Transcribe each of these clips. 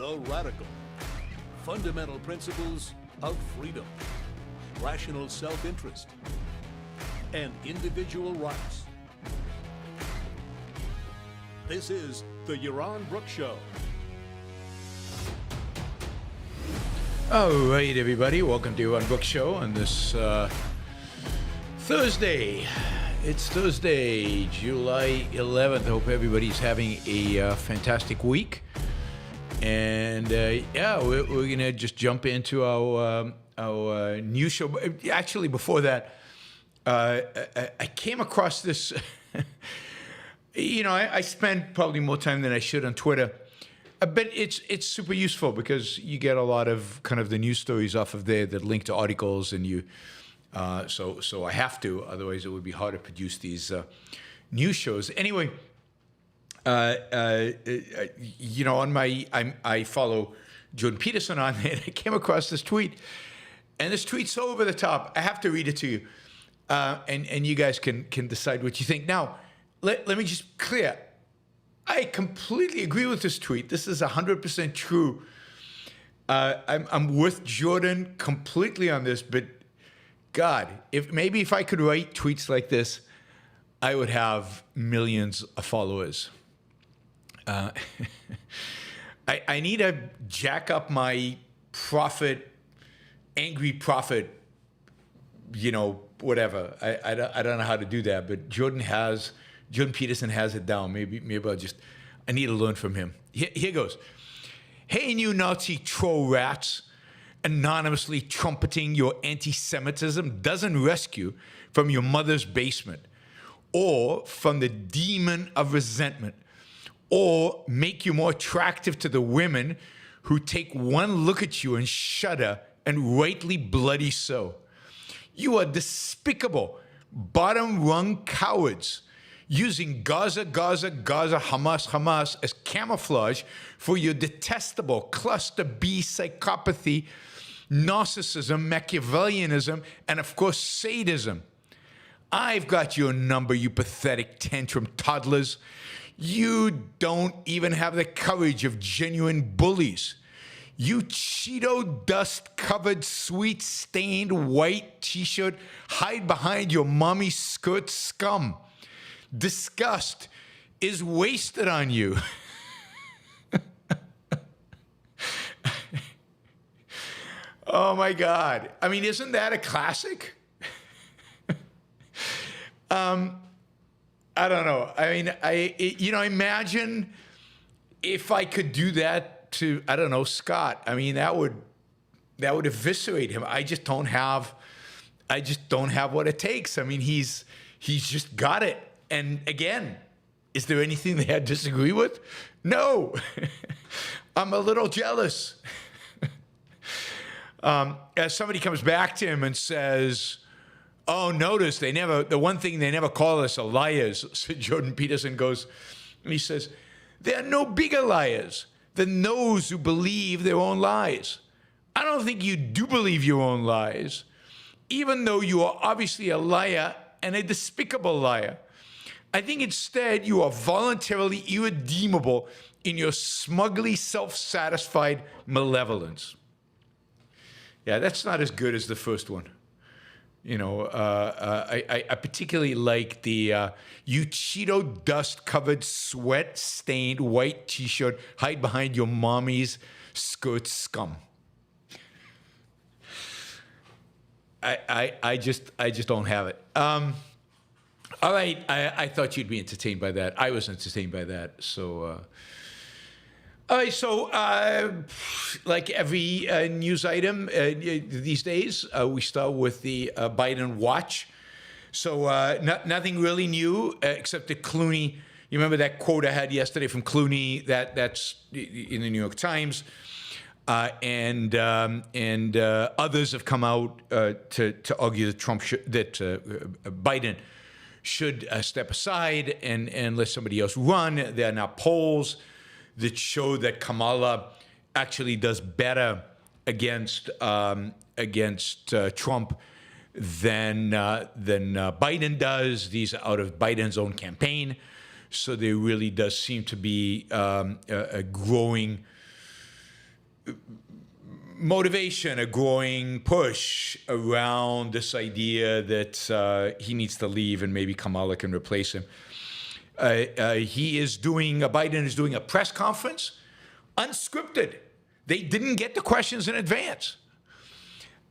The Radical. Fundamental principles of freedom, rational self-interest, and individual rights. This is the Yaron Brook Show. All right, everybody. Welcome to Yaron Brook Show on this Thursday. It's Thursday, July 11th. I hope everybody's having a fantastic week. And yeah, we're going to just jump into our new show. Actually, before that, I came across this. I spend probably more time than I should on Twitter. But it's super useful because you get a lot of kind of the news stories off of there that link to articles, and you. So I have to, otherwise it would be hard to produce these news shows. Anyway, on I follow Jordan Peterson on there, and I came across this tweet, and this tweet's so over the top. I have to read it to you, and you guys can decide what you think. Now, let me just clear. I completely agree with this tweet. This is 100% true. I'm with Jordan completely on this, but God, if I could write tweets like this, I would have millions of followers. I need to jack up my angry prophet, whatever. I don't know how to do that, but Jordan Peterson has it down. Maybe I need to learn from him. Here goes. Hey, you Nazi troll rats. Anonymously trumpeting your anti-Semitism doesn't rescue from your mother's basement or from the demon of resentment or make you more attractive to the women who take one look at you and shudder, and rightly bloody so. You are despicable, bottom-rung cowards using Gaza, Hamas as camouflage for your detestable cluster B psychopathy, narcissism, Machiavellianism, and of course, sadism. I've got your number, you pathetic tantrum toddlers. You don't even have the courage of genuine bullies. You Cheeto dust-covered, sweet-stained white T-shirt, hide behind your mommy skirt scum. Disgust is wasted on you. Oh my God. I mean, isn't that a classic? I don't know. I mean, imagine if I could do that to, I don't know, Scott. I mean, that would eviscerate him. I just don't have what it takes. I mean, he's just got it. And again, is there anything that I disagree with? No. I'm a little jealous. As somebody comes back to him and says, "Oh, notice the one thing they never call us are liars." So Jordan Peterson goes, and he says, "There are no bigger liars than those who believe their own lies. I don't think you do believe your own lies, even though you are obviously a liar and a despicable liar. I think instead you are voluntarily irredeemable in your smugly self-satisfied malevolence." Yeah, that's not as good as the first one. I particularly like the you Cheeto dust-covered, sweat-stained white T-shirt, hide behind your mommy's skirt scum. I just don't have it. All right, I thought you'd be entertained by that. I was entertained by that. So, all right, so like every news item these days, we start with the Biden watch. So nothing really new except that Clooney, you remember that quote I had yesterday from Clooney, that's in the New York Times. And others have come out to argue that Biden should step aside and let somebody else run. There are now polls that show that Kamala actually does better against Trump than Biden does. These are out of Biden's own campaign, so there really does seem to be a growing motivation, a growing push around this idea that he needs to leave and maybe Kamala can replace him. Biden is doing a press conference, unscripted. They didn't get the questions in advance.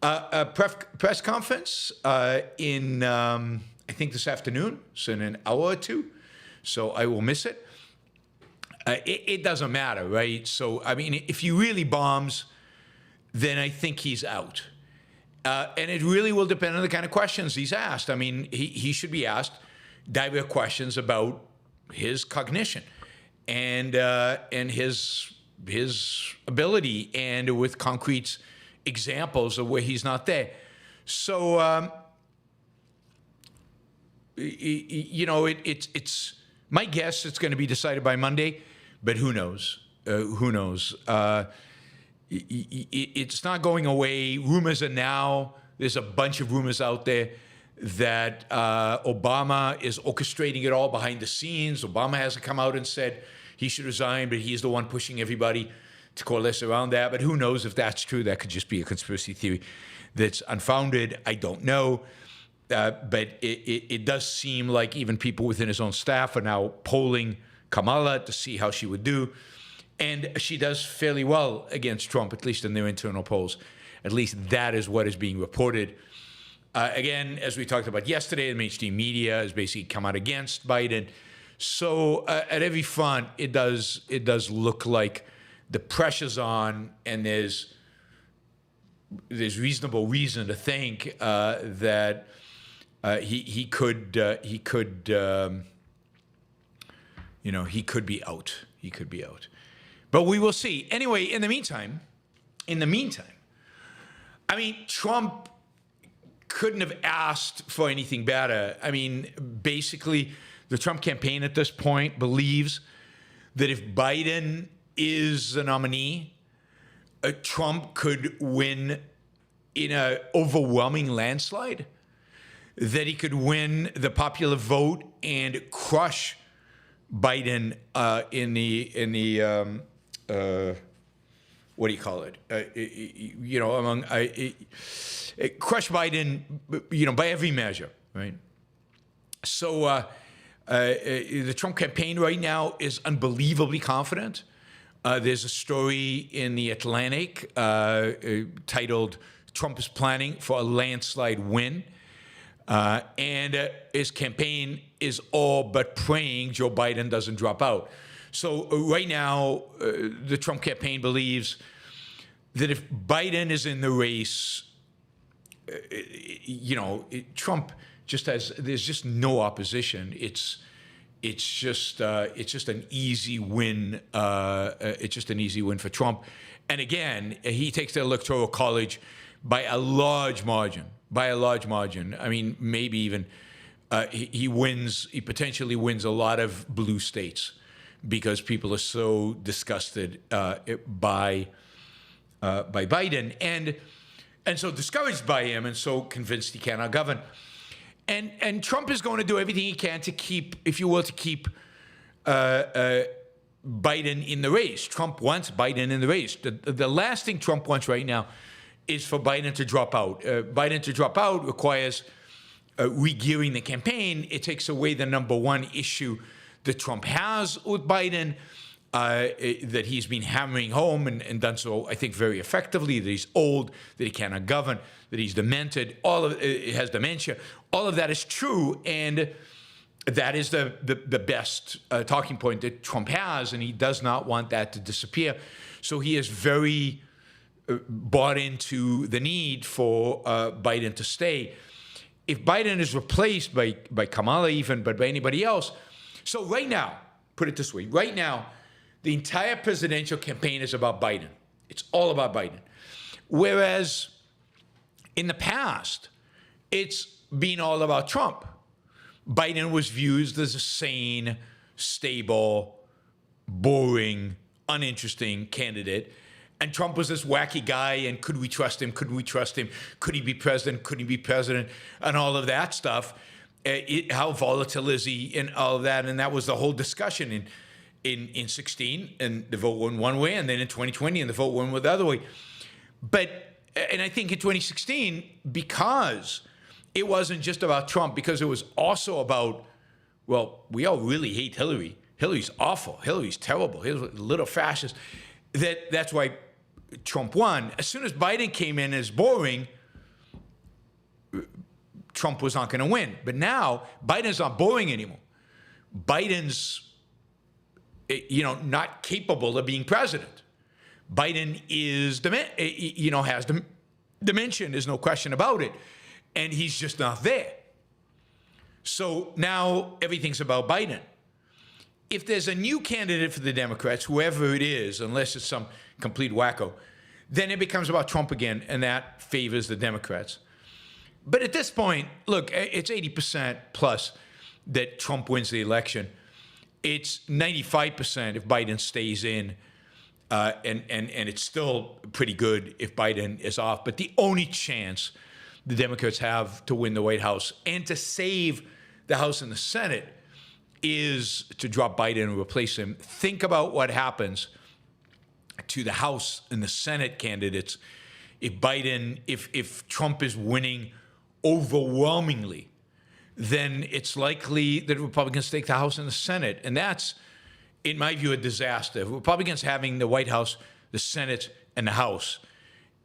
A press conference in, I think this afternoon, so in an hour or two. So I will miss it. It doesn't matter, right? So, I mean, if he really bombs, then I think he's out. And it really will depend on the kind of questions he's asked. I mean, he should be asked direct questions about his cognition and his ability, and with concrete examples of where he's not there. So, it's my guess it's going to be decided by Monday, but who knows? Who knows? It's not going away. Rumors are now, there's a bunch of rumors out there that Obama is orchestrating it all behind the scenes. Obama hasn't come out and said he should resign, but he's the one pushing everybody to coalesce around that. But who knows if that's true? That could just be a conspiracy theory that's unfounded. I don't know. But it does seem like even people within his own staff are now polling Kamala to see how she would do. And she does fairly well against Trump, at least in their internal polls. At least that is what is being reported. Again, as we talked about yesterday, the mainstream media has basically come out against Biden. So at every front, it does look like the pressure's on, and there's reasonable reason to think that he could be out. He could be out. But we will see. Anyway, in the meantime, I mean, Trump couldn't have asked for anything better. I mean, basically, the Trump campaign at this point believes that if Biden is the nominee, Trump could win in an overwhelming landslide, that he could win the popular vote and crush Biden in the what do you call it? Crush Biden, by every measure, right? So the Trump campaign right now is unbelievably confident. There's a story in The Atlantic titled "Trump is Planning for a Landslide Win." And his campaign is all but praying Joe Biden doesn't drop out. So right now, the Trump campaign believes that if Biden is in the race, Trump just there's just no opposition. It's just an easy win. It's just an easy win for Trump. And again, he takes the Electoral College by a large margin. I mean, maybe even he potentially wins a lot of blue states because people are so disgusted by Biden and so discouraged by him and so convinced he cannot govern. And Trump is going to do everything he can to keep Biden in the race. Trump wants Biden in the race. The last thing Trump wants right now is for Biden to drop out. Biden to drop out requires re-gearing the campaign. It takes away the number one issue that Trump has with Biden, that he's been hammering home and done so, I think, very effectively, that he's old, that he cannot govern, that he's demented, has dementia. All of that is true, and that is the best talking point that Trump has, and he does not want that to disappear. So he is very bought into the need for Biden to stay. If Biden is replaced by Kamala even, but by anybody else. So right now, put it this way, right now, the entire presidential campaign is about Biden. It's all about Biden. Whereas in the past, it's been all about Trump. Biden was viewed as a sane, stable, boring, uninteresting candidate. And Trump was this wacky guy, and could we trust him? Couldn't we trust him? Could he be president? Couldn't he be president? And all of that stuff. How volatile is he? And all of that. And that was the whole discussion. in 16, and the vote went one way, and then in 2020, and the vote went the other way. And I think in 2016, because it wasn't just about Trump, because it was also about, well, we all really hate Hillary. Hillary's awful. Hillary's terrible. Hillary's a little fascist. That's why Trump won. As soon as Biden came in as boring, Trump was not going to win. But now, Biden's not boring anymore. Biden's, not capable of being president. Biden is, has dementia. There's no question about it. And he's just not there. So now everything's about Biden. If there's a new candidate for the Democrats, whoever it is, unless it's some complete wacko, then it becomes about Trump again, and that favors the Democrats. But at this point, look, it's 80% plus that Trump wins the election. It's 95% if Biden stays in, and it's still pretty good if Biden is off. But the only chance the Democrats have to win the White House and to save the House and the Senate is to drop Biden and replace him. Think about what happens to the House and the Senate candidates if Trump is winning overwhelmingly. Then it's likely that Republicans take the House and the Senate. And that's, in my view, a disaster. Republicans having the White House, the Senate, and the House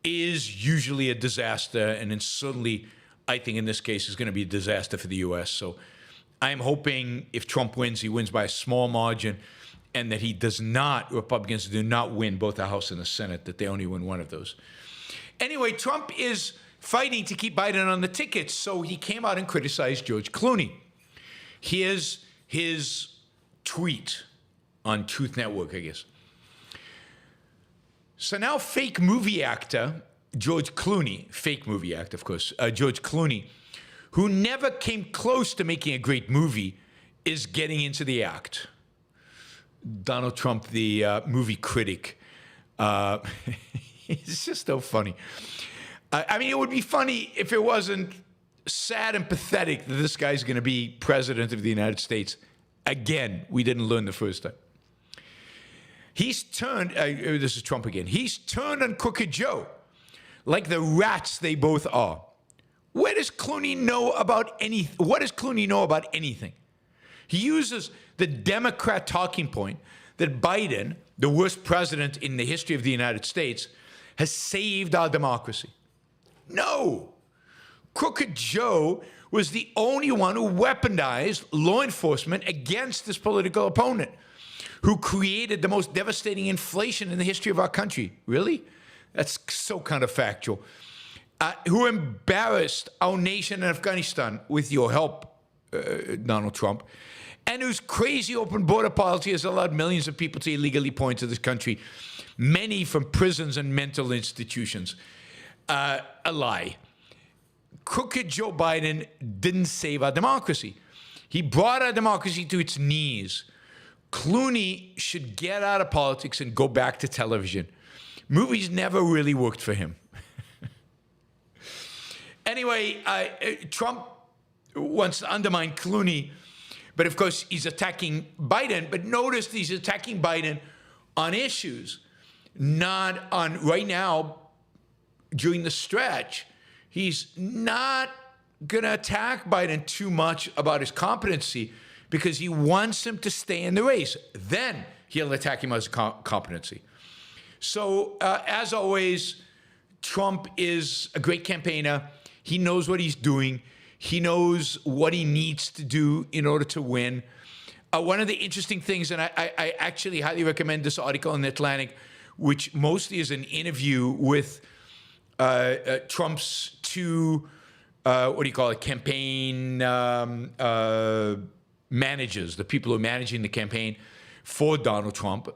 is usually a disaster. And then certainly, I think in this case, is going to be a disaster for the U.S. So I'm hoping if Trump wins, he wins by a small margin, and that Republicans do not win both the House and the Senate, that they only win one of those. Anyway, Trump is fighting to keep Biden on the ticket, so he came out and criticized George Clooney. Here's his tweet on Truth Network, I guess. So now fake movie actor George Clooney, fake movie actor, of course, George Clooney, who never came close to making a great movie, is getting into the act. Donald Trump, the movie critic. It's just so funny. I mean, it would be funny if it wasn't sad and pathetic that this guy's going to be president of the United States again. We didn't learn the first time. He's turned, this is Trump again, he's turned on Crooked Joe like the rats they both are. What does Clooney know about anything? He uses the Democrat talking point that Biden, the worst president in the history of the United States, has saved our democracy. No. Crooked Joe was the only one who weaponized law enforcement against his political opponent, who created the most devastating inflation in the history of our country. Really? That's so counterfactual. Who embarrassed our nation in Afghanistan with your help, Donald Trump, and whose crazy open border policy has allowed millions of people to illegally pour into this country, many from prisons and mental institutions. A lie. Crooked Joe Biden didn't save our democracy. He brought our democracy to its knees. Clooney should get out of politics and go back to television. Movies never really worked for him. Anyway, Trump wants to undermine Clooney, but of course he's attacking Biden. But notice he's attacking Biden on issues, not on right now during the stretch. He's not going to attack Biden too much about his competency because he wants him to stay in the race. Then he'll attack him as competency. So as always, Trump is a great campaigner. He knows what he's doing. He knows what he needs to do in order to win. One of the interesting things, and I actually highly recommend this article in The Atlantic, which mostly is an interview with Trump's two, campaign managers, the people who are managing the campaign for Donald Trump.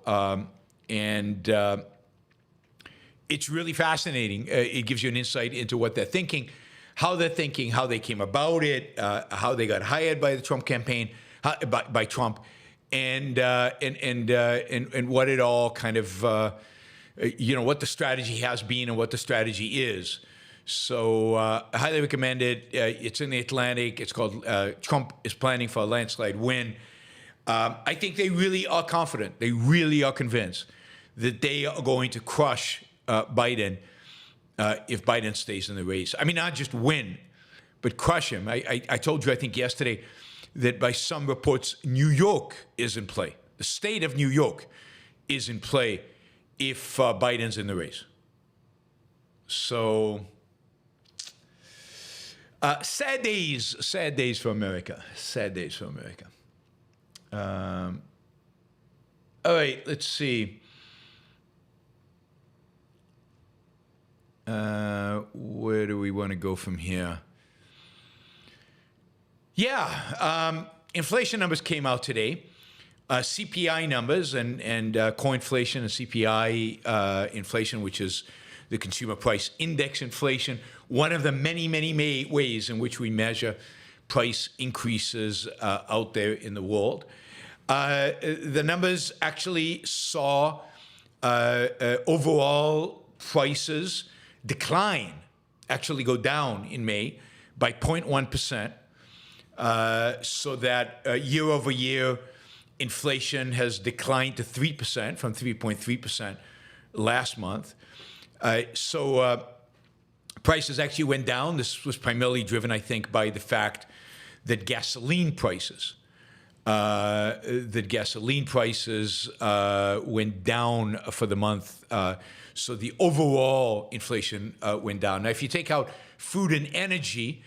It's really fascinating. It gives you an insight into what they're thinking, how they came about it, how they got hired by the Trump campaign, by Trump, and what it all kind of, what the strategy has been and what the strategy is. So I highly recommend it. It's in The Atlantic. It's called Trump is Planning for a Landslide Win. I think they really are confident. They really are convinced that they are going to crush Biden if Biden stays in the race. I mean, not just win, but crush him. I told you, I think yesterday, that by some reports, New York is in play. The state of New York is in play if Biden's in the race. So, sad days for America. Sad days for America. All right, let's see. Where do we want to go from here? Yeah, inflation numbers came out today. CPI numbers and core inflation and CPI inflation, which is the consumer price index inflation, one of the many, many ways in which we measure price increases out there in the world. The numbers actually saw overall prices decline, actually go down in May by 0.1%, so that year over year inflation has declined to 3% from 3.3% last month. So prices actually went down. This was primarily driven, I think, by the fact that gasoline prices went down for the month. So the overall inflation went down. Now, if you take out food and energy,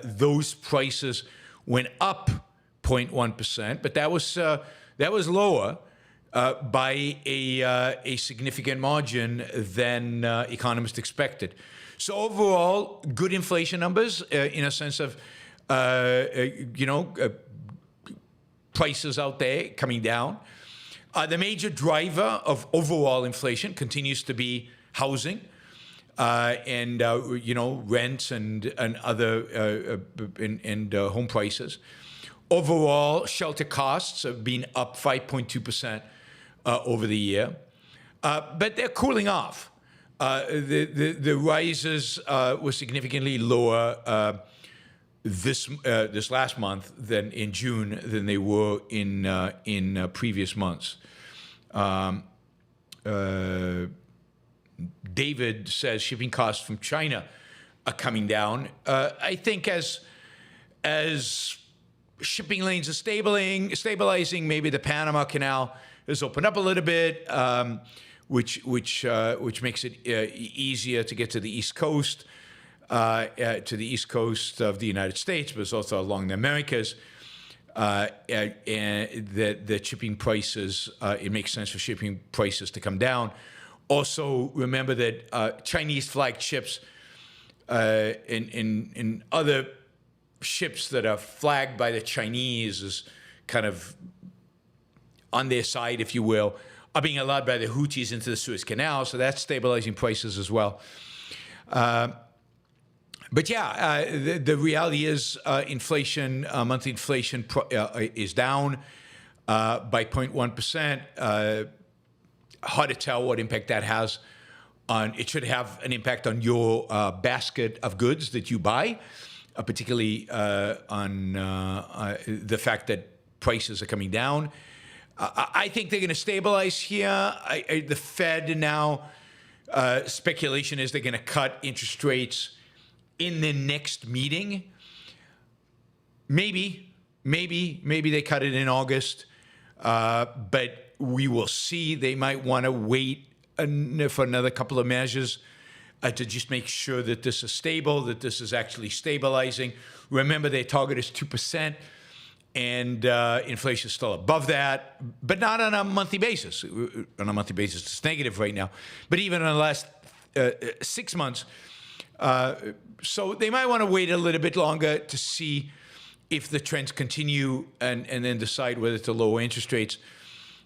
those prices went up 0.1%, but that was lower by a significant margin than economists expected. So overall, good inflation numbers in a sense of prices out there coming down. The major driver of overall inflation continues to be housing and rents and other home prices. Overall, shelter costs have been up 5.2% over the year, but they're cooling off. The rises were significantly lower this last month than in June than they were in previous months. David says shipping costs from China are coming down. I think as shipping lanes are stabilizing, maybe the Panama Canal has opened up a little bit, which makes it easier to get to the East Coast, of the United States, but it's also along the Americas. And the shipping prices, it makes sense for shipping prices to come down. Also, remember that Chinese flagged ships and other ships that are flagged by the Chinese as kind of on their side, if you will, are being allowed by the Houthis into the Suez Canal, so that's stabilizing prices as well. But yeah, the reality is inflation, monthly inflation is down by 0.1%. Hard to tell what impact that has on. It should have an impact on your basket of goods that you buy, particularly on the fact that prices are coming down. I think they're going to stabilize here. The Fed now, speculation is they're going to cut interest rates in the next meeting. Maybe they cut it in August, but we will see. They might want to wait for another couple of measures to just make sure that this is stable, that this is actually stabilizing. Remember, their target is 2%, and inflation is still above that, but not on a monthly basis. On a monthly basis, it's negative right now. But even in the last 6 months, so they might want to wait a little bit longer to see if the trends continue and then decide whether to lower interest rates.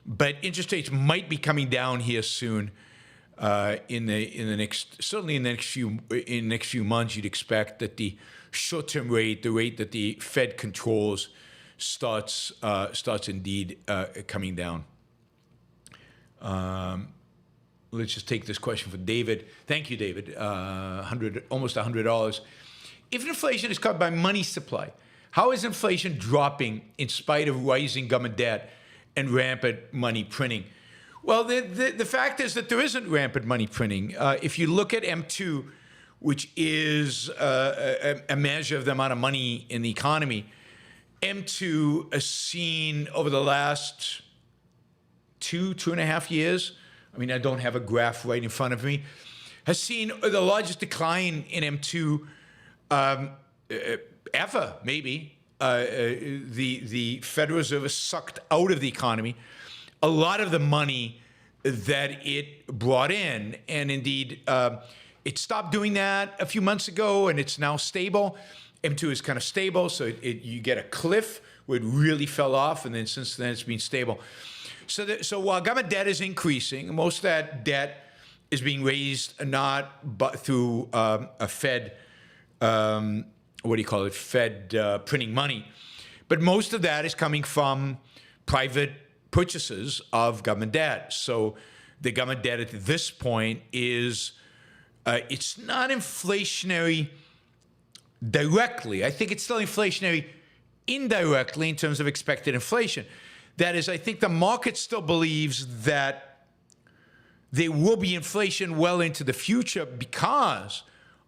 But interest rates might be coming down here soon. In the next few months, you'd expect that the short-term rate, the rate that the Fed controls, starts indeed coming down. Let's just take this question from David. Thank you, David. Almost $100. If inflation is caused by money supply, How is inflation dropping in spite of rising government debt and rampant money printing? Well, the fact is that there isn't rampant money printing. If you look at M2, which is a measure of the amount of money in the economy, M2 has seen over the last two and a half years, I mean, I don't have a graph right in front of me, has seen the largest decline in M2 ever, maybe. The Federal Reserve has sucked out of the economy a lot of the money that it brought in. And indeed, it stopped doing that a few months ago, and it's now stable. M2 is kind of stable, so you get a cliff where it really fell off, and then since then it's been stable. So while government debt is increasing, most of that debt is being raised not but through a Fed, Fed printing money. But most of that is coming from private purchases of government debt. So the government debt at this point is, it's not inflationary directly. I think it's still inflationary indirectly in terms of expected inflation. That is, I think the market still believes that there will be inflation well into the future because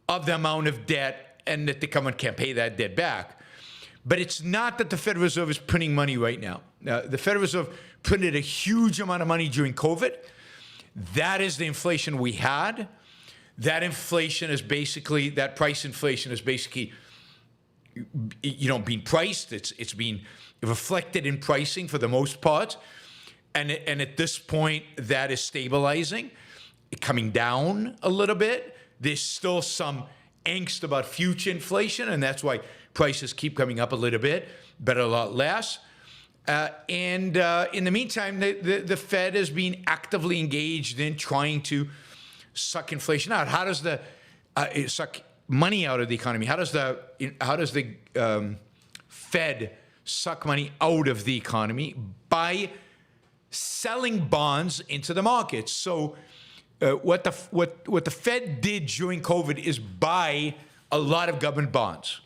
of the amount of debt and that the government can't pay that debt back. But it's not that the Federal Reserve is printing money right now. The Federal Reserve printed a huge amount of money during COVID. That is the inflation we had. That inflation is basically, that price inflation is basically, being priced. It's been reflected in pricing for the most part. And at this point, that is stabilizing, coming down a little bit. There's still some angst about future inflation, and that's why prices keep coming up a little bit, but a lot less. And in the meantime, the Fed has been actively engaged in trying to suck inflation out. How does the suck money out of the economy? How does the Fed suck money out of the economy? By selling bonds into the markets. So what the Fed did during COVID is buy a lot of government bonds.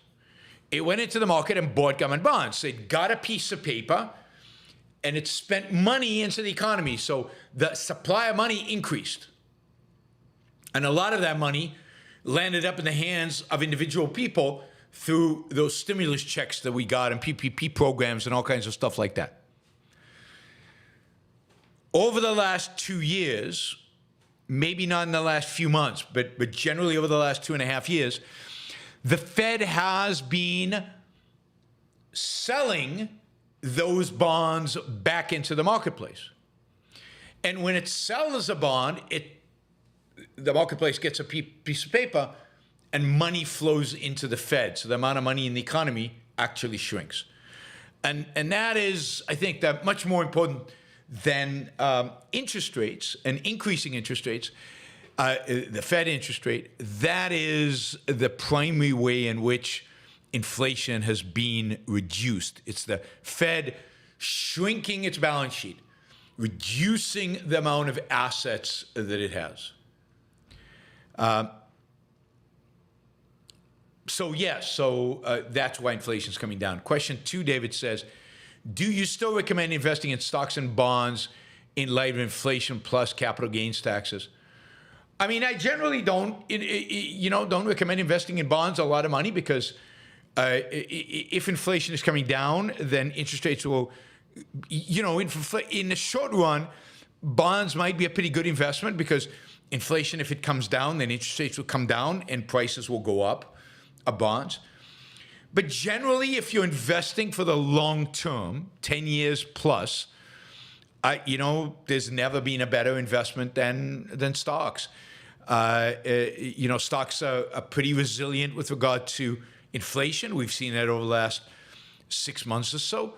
It went into the market and bought government bonds. It got a piece of paper and it spent money into the economy. So the supply of money increased. And a lot of that money landed up in the hands of individual people through those stimulus checks that we got and PPP programs and all kinds of stuff like that. Over the last 2 years, maybe not in the last few months, but generally over the last 2.5 years, the Fed has been selling those bonds back into the marketplace. And when it sells a bond, the marketplace gets a piece of paper and money flows into the Fed. So the amount of money in the economy actually shrinks. And that is, I think, that much more important than interest rates and increasing interest rates. The Fed interest rate, that is the primary way in which inflation has been reduced. It's the Fed shrinking its balance sheet, reducing the amount of assets that it has. So that's why inflation is coming down. Question 2, David says, do you still recommend investing in stocks and bonds in light of inflation plus capital gains taxes? I mean, I generally don't recommend investing in bonds a lot of money because if inflation is coming down, then interest rates will, in the short run, bonds might be a pretty good investment because inflation, if it comes down, then interest rates will come down and prices will go up of bonds. But generally, if you're investing for the long term, 10 years plus, there's never been a better investment than stocks. Stocks are pretty resilient with regard to inflation. We've seen that over the last 6 months or so.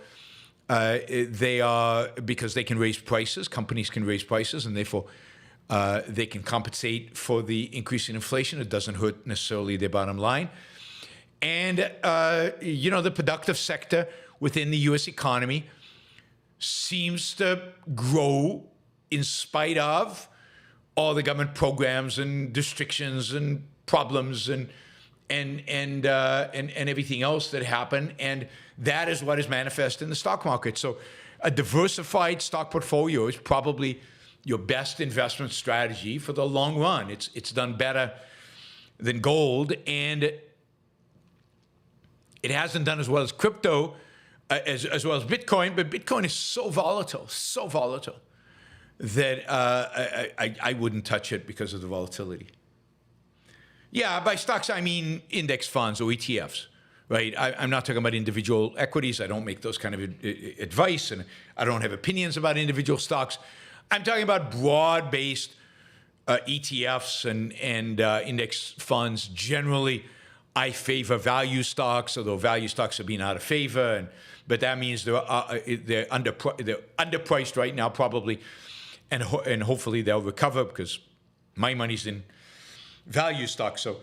They are, because they can raise prices, companies can raise prices, and therefore they can compensate for the increase in inflation. It doesn't hurt necessarily their bottom line. And, the productive sector within the U.S. economy seems to grow in spite of all the government programs and restrictions and problems and and everything else that happened. And that is what is manifest in the stock market. So a diversified stock portfolio is probably your best investment strategy for the long run. It's done better than gold, and it hasn't done as well as crypto, as well as Bitcoin, but Bitcoin is so volatile that I wouldn't touch it because of the volatility. Yeah, by stocks, I mean index funds or ETFs, right? I'm not talking about individual equities. I don't make those kind of advice, and I don't have opinions about individual stocks. I'm talking about broad-based ETFs and index funds. Generally, I favor value stocks, although value stocks are being out of favor, but that means they're underpriced right now, probably, and hopefully they'll recover because my money's in value stocks. So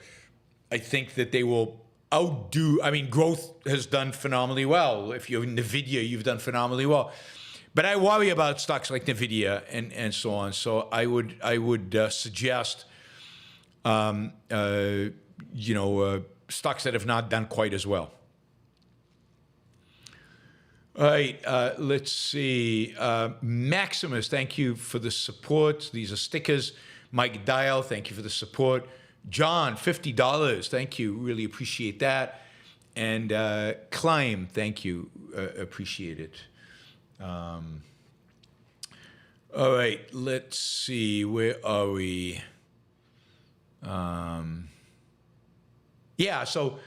I think that they will outdo. I mean, growth has done phenomenally well. If you're in NVIDIA, you've done phenomenally well. But I worry about stocks like NVIDIA and so on. So I would suggest, stocks that have not done quite as well. All right, let's see. Maximus, thank you for the support. These are stickers. Mike Dial, thank you for the support. John, $50, thank you. Really appreciate that. And Climb, thank you. Appreciate it. All right, let's see. Where are we? Yeah, so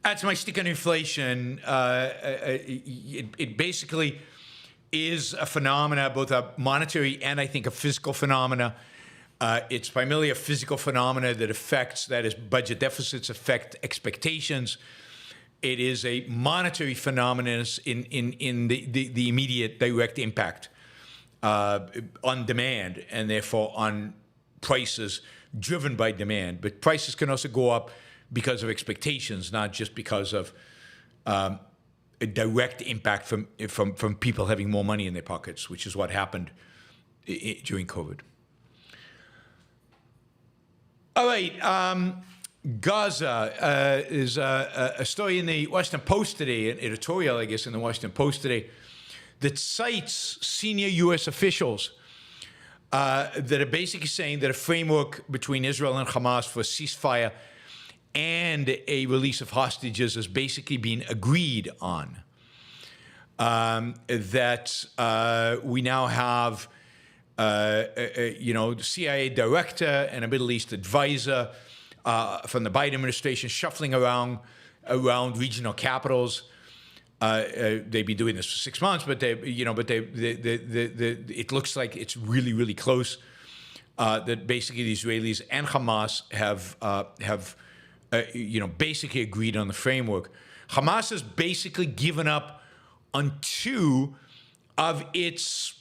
that's my stick on inflation. It basically is a phenomena, both a monetary and I think a physical phenomena. It's primarily a physical phenomena that affects, that is, budget deficits affect expectations. It is a monetary phenomenon in the immediate direct impact on demand and therefore on prices driven by demand. But prices can also go up because of expectations, not just because of a direct impact from people having more money in their pockets, which is what happened during COVID. All right, Gaza is a story in the Washington Post today, an editorial, I guess, in the Washington Post today, that cites senior U.S. officials that are basically saying that a framework between Israel and Hamas for a ceasefire and a release of hostages is basically being agreed on. That we now have the CIA director and a Middle East advisor from the Biden administration shuffling around regional capitals. They've been doing this for 6 months, but it looks like it's really, really close. That basically the Israelis and Hamas have basically agreed on the framework. Hamas has basically given up on two of its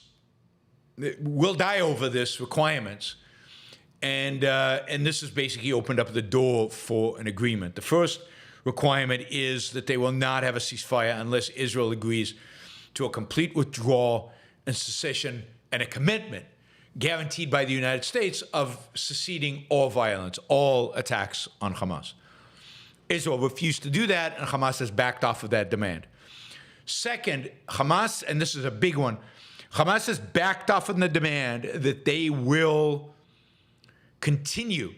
"we'll die over this" requirements. And this has basically opened up the door for an agreement. The first requirement is that they will not have a ceasefire unless Israel agrees to a complete withdrawal and cessation and a commitment guaranteed by the United States of cessing all violence, all attacks on Hamas. Israel refused to do that, and Hamas has backed off of that demand. Second, Hamas, and this is a big one, Hamas has backed off on the demand that they will continue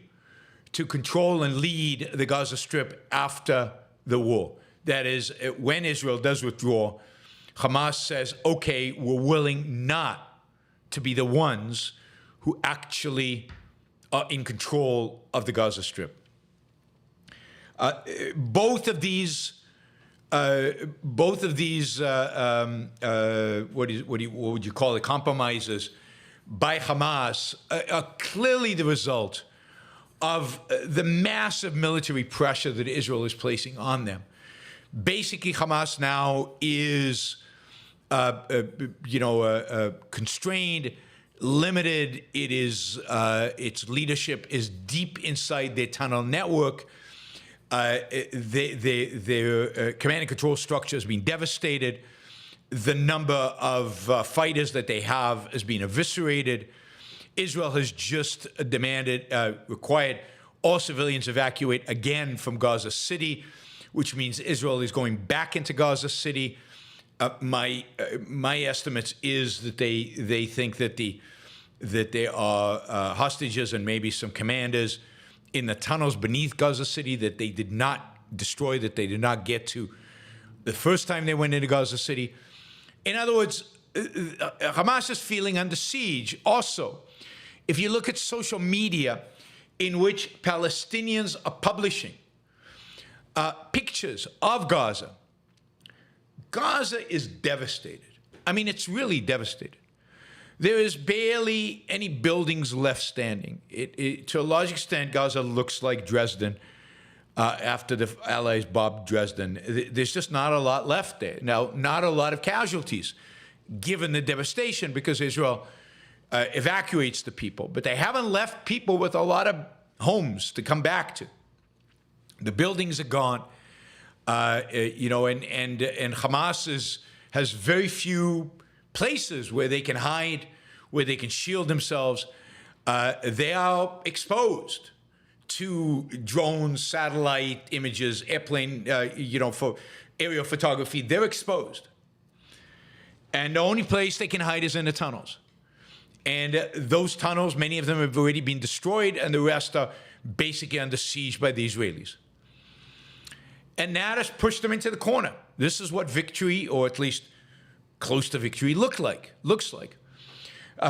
to control and lead the Gaza Strip after the war. That is, when Israel does withdraw, Hamas says, okay, we're willing not to be the ones who actually are in control of the Gaza Strip. Both of these, what would you call it, compromises by Hamas are clearly the result of the massive military pressure that Israel is placing on them. Basically, Hamas now is, constrained, limited. It is its leadership is deep inside their tunnel network. Their command and control structure has been devastated. The number of fighters that they have has been eviscerated. Israel has just required all civilians evacuate again from Gaza City, which means Israel is going back into Gaza City. My estimates is that they think that there are hostages and maybe some commanders in the tunnels beneath Gaza City that they did not destroy, that they did not get to the first time they went into Gaza City. In other words, Hamas is feeling under siege. Also, if you look at social media in which Palestinians are publishing pictures of Gaza, Gaza is devastated. I mean, it's really devastated. There is barely any buildings left standing. To a large extent, Gaza looks like Dresden after the Allies bombed Dresden. There's just not a lot left there. Now, not a lot of casualties, given the devastation, because Israel evacuates the people. But they haven't left people with a lot of homes to come back to. The buildings are gone. And Hamas has very few places where they can hide, where they can shield themselves. They are exposed to drones, satellite images, airplane, for aerial photography. They're exposed. And the only place they can hide is in the tunnels. And those tunnels, many of them have already been destroyed, and the rest are basically under siege by the Israelis. And that has pushed them into the corner. This is what victory, or at least close to victory, looks like.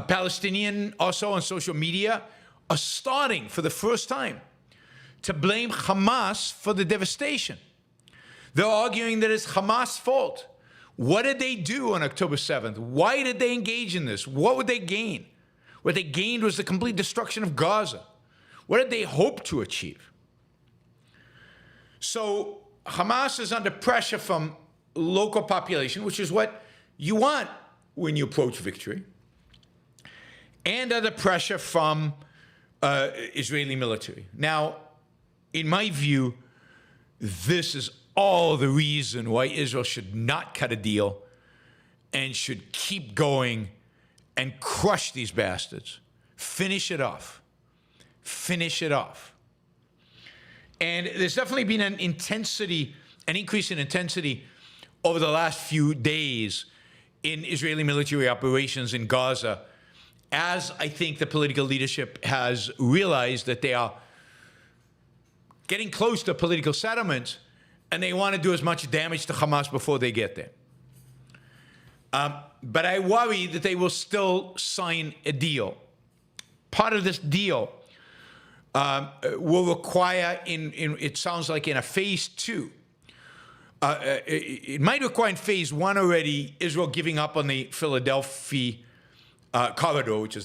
Palestinian, also on social media, are starting for the first time to blame Hamas for the devastation. They're arguing that it's Hamas' fault. What did they do on October 7th? Why did they engage in this? What would they gain? What they gained was the complete destruction of Gaza. What did they hope to achieve? So Hamas is under pressure from local population, which is what you want when you approach victory, and under pressure from Israeli military. Now, in my view, this is all the reason why Israel should not cut a deal and should keep going and crush these bastards. Finish it off. Finish it off. And there's definitely been an increase in intensity over the last few days in Israeli military operations in Gaza, as I think the political leadership has realized that they are getting close to political settlement, and they want to do as much damage to Hamas before they get there. But I worry that they will still sign a deal. Part of this deal will require, it sounds like in a phase 2, it might require in phase 1 already, Israel giving up on the Philadelphia corridor, which is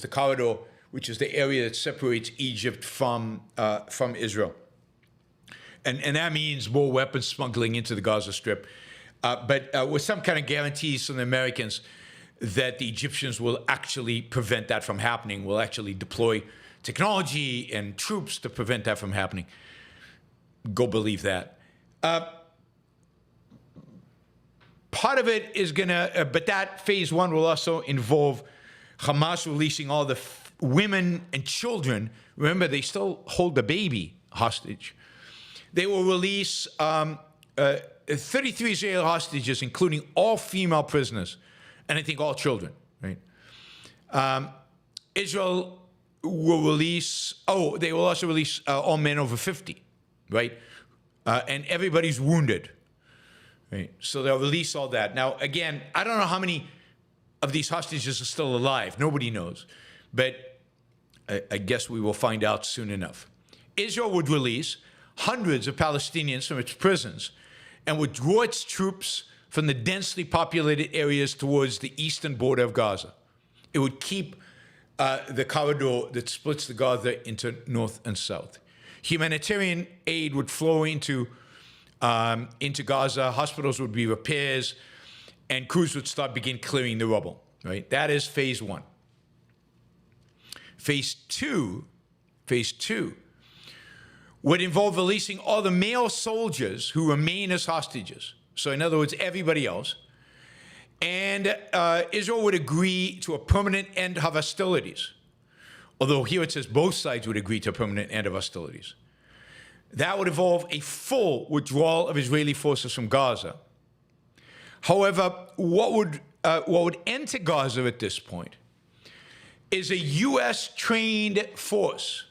the area that separates Egypt from Israel. And that means more weapons smuggling into the Gaza Strip, but with some kind of guarantees from the Americans that the Egyptians will actually prevent that from happening, will actually deploy technology and troops to prevent that from happening. Go believe that. Part of it is but that phase 1 will also involve Hamas releasing all the women and children. Remember, they still hold the baby hostage. They will release 33 Israeli hostages, including all female prisoners, and I think all children, right? Israel will release, they will also release all men over 50, right? And everybody's wounded, right? So they'll release all that. Now, again, I don't know how many of these hostages are still alive. Nobody knows. But I guess we will find out soon enough. Israel would release hundreds of Palestinians from its prisons and would draw its troops from the densely populated areas towards the eastern border of Gaza. It would keep the corridor that splits the Gaza into north and south. Humanitarian aid would flow into Gaza. Hospitals would be repairs, and crews would begin clearing the rubble. Right? That is phase 1. Phase 2 would involve releasing all the male soldiers who remain as hostages. So in other words, everybody else. And Israel would agree to a permanent end of hostilities. Although here it says both sides would agree to a permanent end of hostilities. That would involve a full withdrawal of Israeli forces from Gaza. However, what would enter Gaza at this point is a U.S.-trained force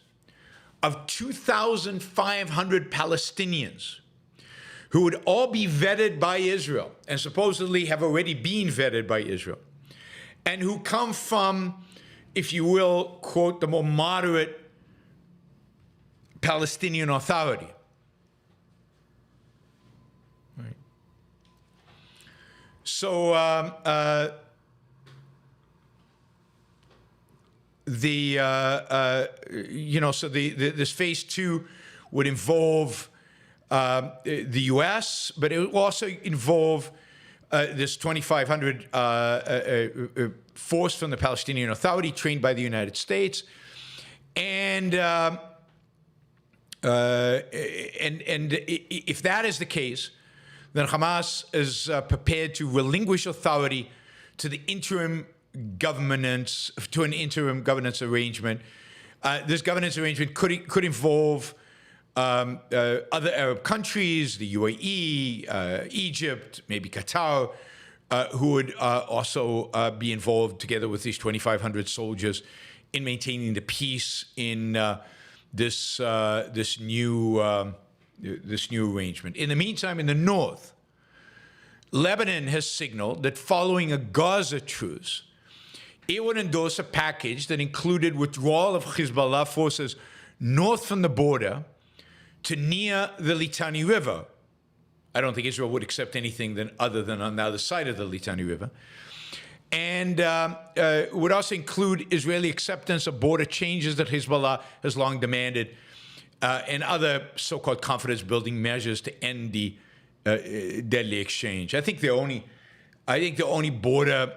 of 2,500 Palestinians who would all be vetted by Israel and supposedly have already been vetted by Israel, and who come from, if you will, quote, the more moderate Palestinian Authority. Right. So this phase 2 would involve the U.S., but it will also involve this 2,500 force from the Palestinian Authority trained by the United States, and if that is the case, then Hamas is prepared to relinquish authority to the interim governance, to an interim governance arrangement. This governance arrangement could involve other Arab countries, the UAE, Egypt, maybe Qatar, who would also be involved together with these 2,500 soldiers in maintaining the peace in this new arrangement. In the meantime, in the north, Lebanon has signaled that following a Gaza truce, it would endorse a package that included withdrawal of Hezbollah forces north from the border to near the Litani River. I don't think Israel would accept anything other than on the other side of the Litani River. And would also include Israeli acceptance of border changes that Hezbollah has long demanded, and other so-called confidence-building measures to end the deadly exchange. I think the only border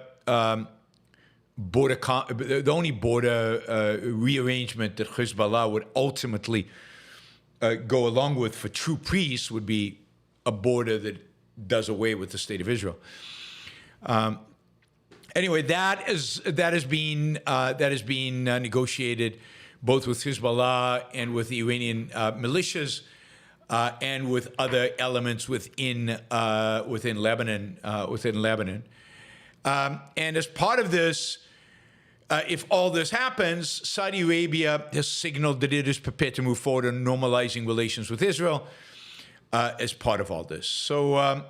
rearrangement that Hezbollah would ultimately go along with for true peace would be a border that does away with the state of Israel. Anyway, that has been negotiated both with Hezbollah and with the Iranian militias, and with other elements within Lebanon. And as part of this, if all this happens, Saudi Arabia has signaled that it is prepared to move forward on normalizing relations with Israel as part of all this. So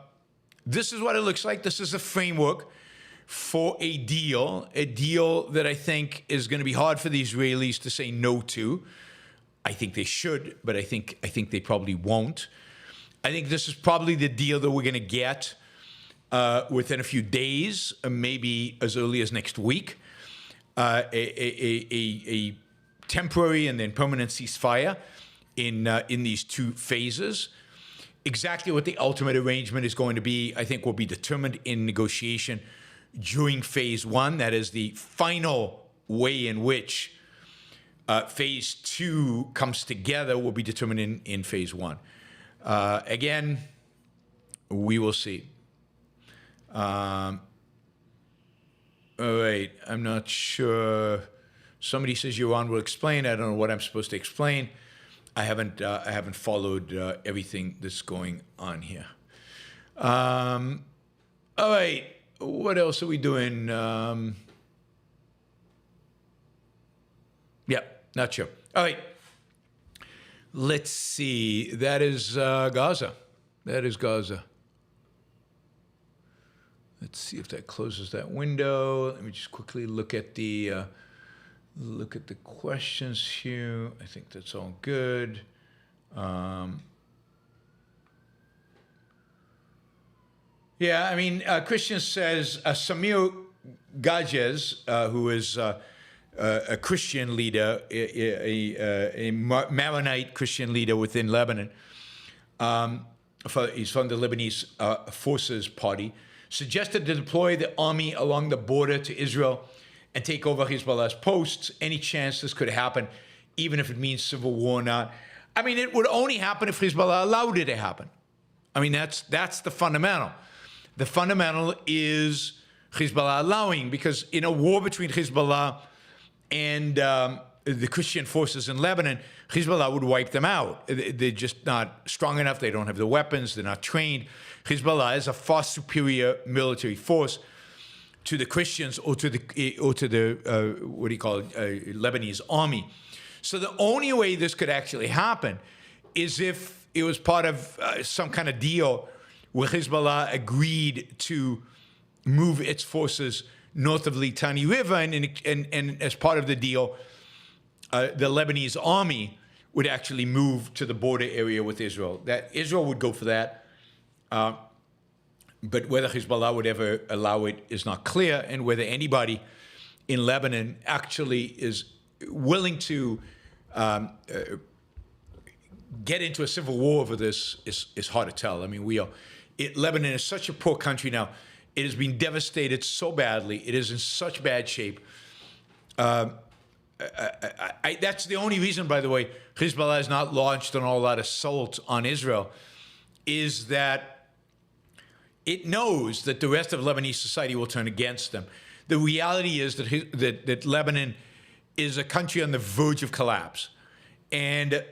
this is what it looks like. This is a framework for a deal that I think is going to be hard for the Israelis to say no to. I think they should, but I think they probably won't. I think this is probably the deal that we're going to get within a few days, maybe as early as next week. A temporary and then permanent ceasefire in these two phases. Exactly what the ultimate arrangement is going to be, I think, will be determined in negotiation during phase 1. That is the final way in which phase 2 comes together will be determined in phase 1. Again, we will see. All right, I'm not sure. Somebody says Yaron will explain. I don't know what I'm supposed to explain. I haven't followed everything that's going on here. All right, what else are we doing? Yeah, not sure. All right, let's see. That is Gaza. That is Gaza. Let's see if that closes that window. Let me just quickly look at the questions here. I think that's all good. Yeah, I mean, Christian says Samir Geagea, who is a Christian leader, a Maronite Christian leader within Lebanon. He's from the Lebanese Forces Party. Suggested to deploy the army along the border to Israel and take over Hezbollah's posts. Any chance this could happen, even if it means civil war or not? I mean, it would only happen if Hezbollah allowed it to happen. I mean, that's the fundamental. The fundamental is Hezbollah allowing, because in a war between Hezbollah and the Christian forces in Lebanon, Hezbollah would wipe them out. They're just not strong enough. They don't have the weapons. They're not trained. Hezbollah is a far superior military force to the Christians or to the what do you call it, Lebanese army. So the only way this could actually happen is if it was part of some kind of deal where Hezbollah agreed to move its forces north of the Litani River, and as part of the deal, the Lebanese army would actually move to the border area with Israel. That Israel would go for that, but whether Hezbollah would ever allow it is not clear, and whether anybody in Lebanon actually is willing to get into a civil war over this is hard to tell. I mean, Lebanon is such a poor country now. It has been devastated so badly. It is in such bad shape. That's the only reason, by the way, Hezbollah has not launched an all-out assault on Israel, is that it knows that the rest of Lebanese society will turn against them. The reality is that Lebanon is a country on the verge of collapse. And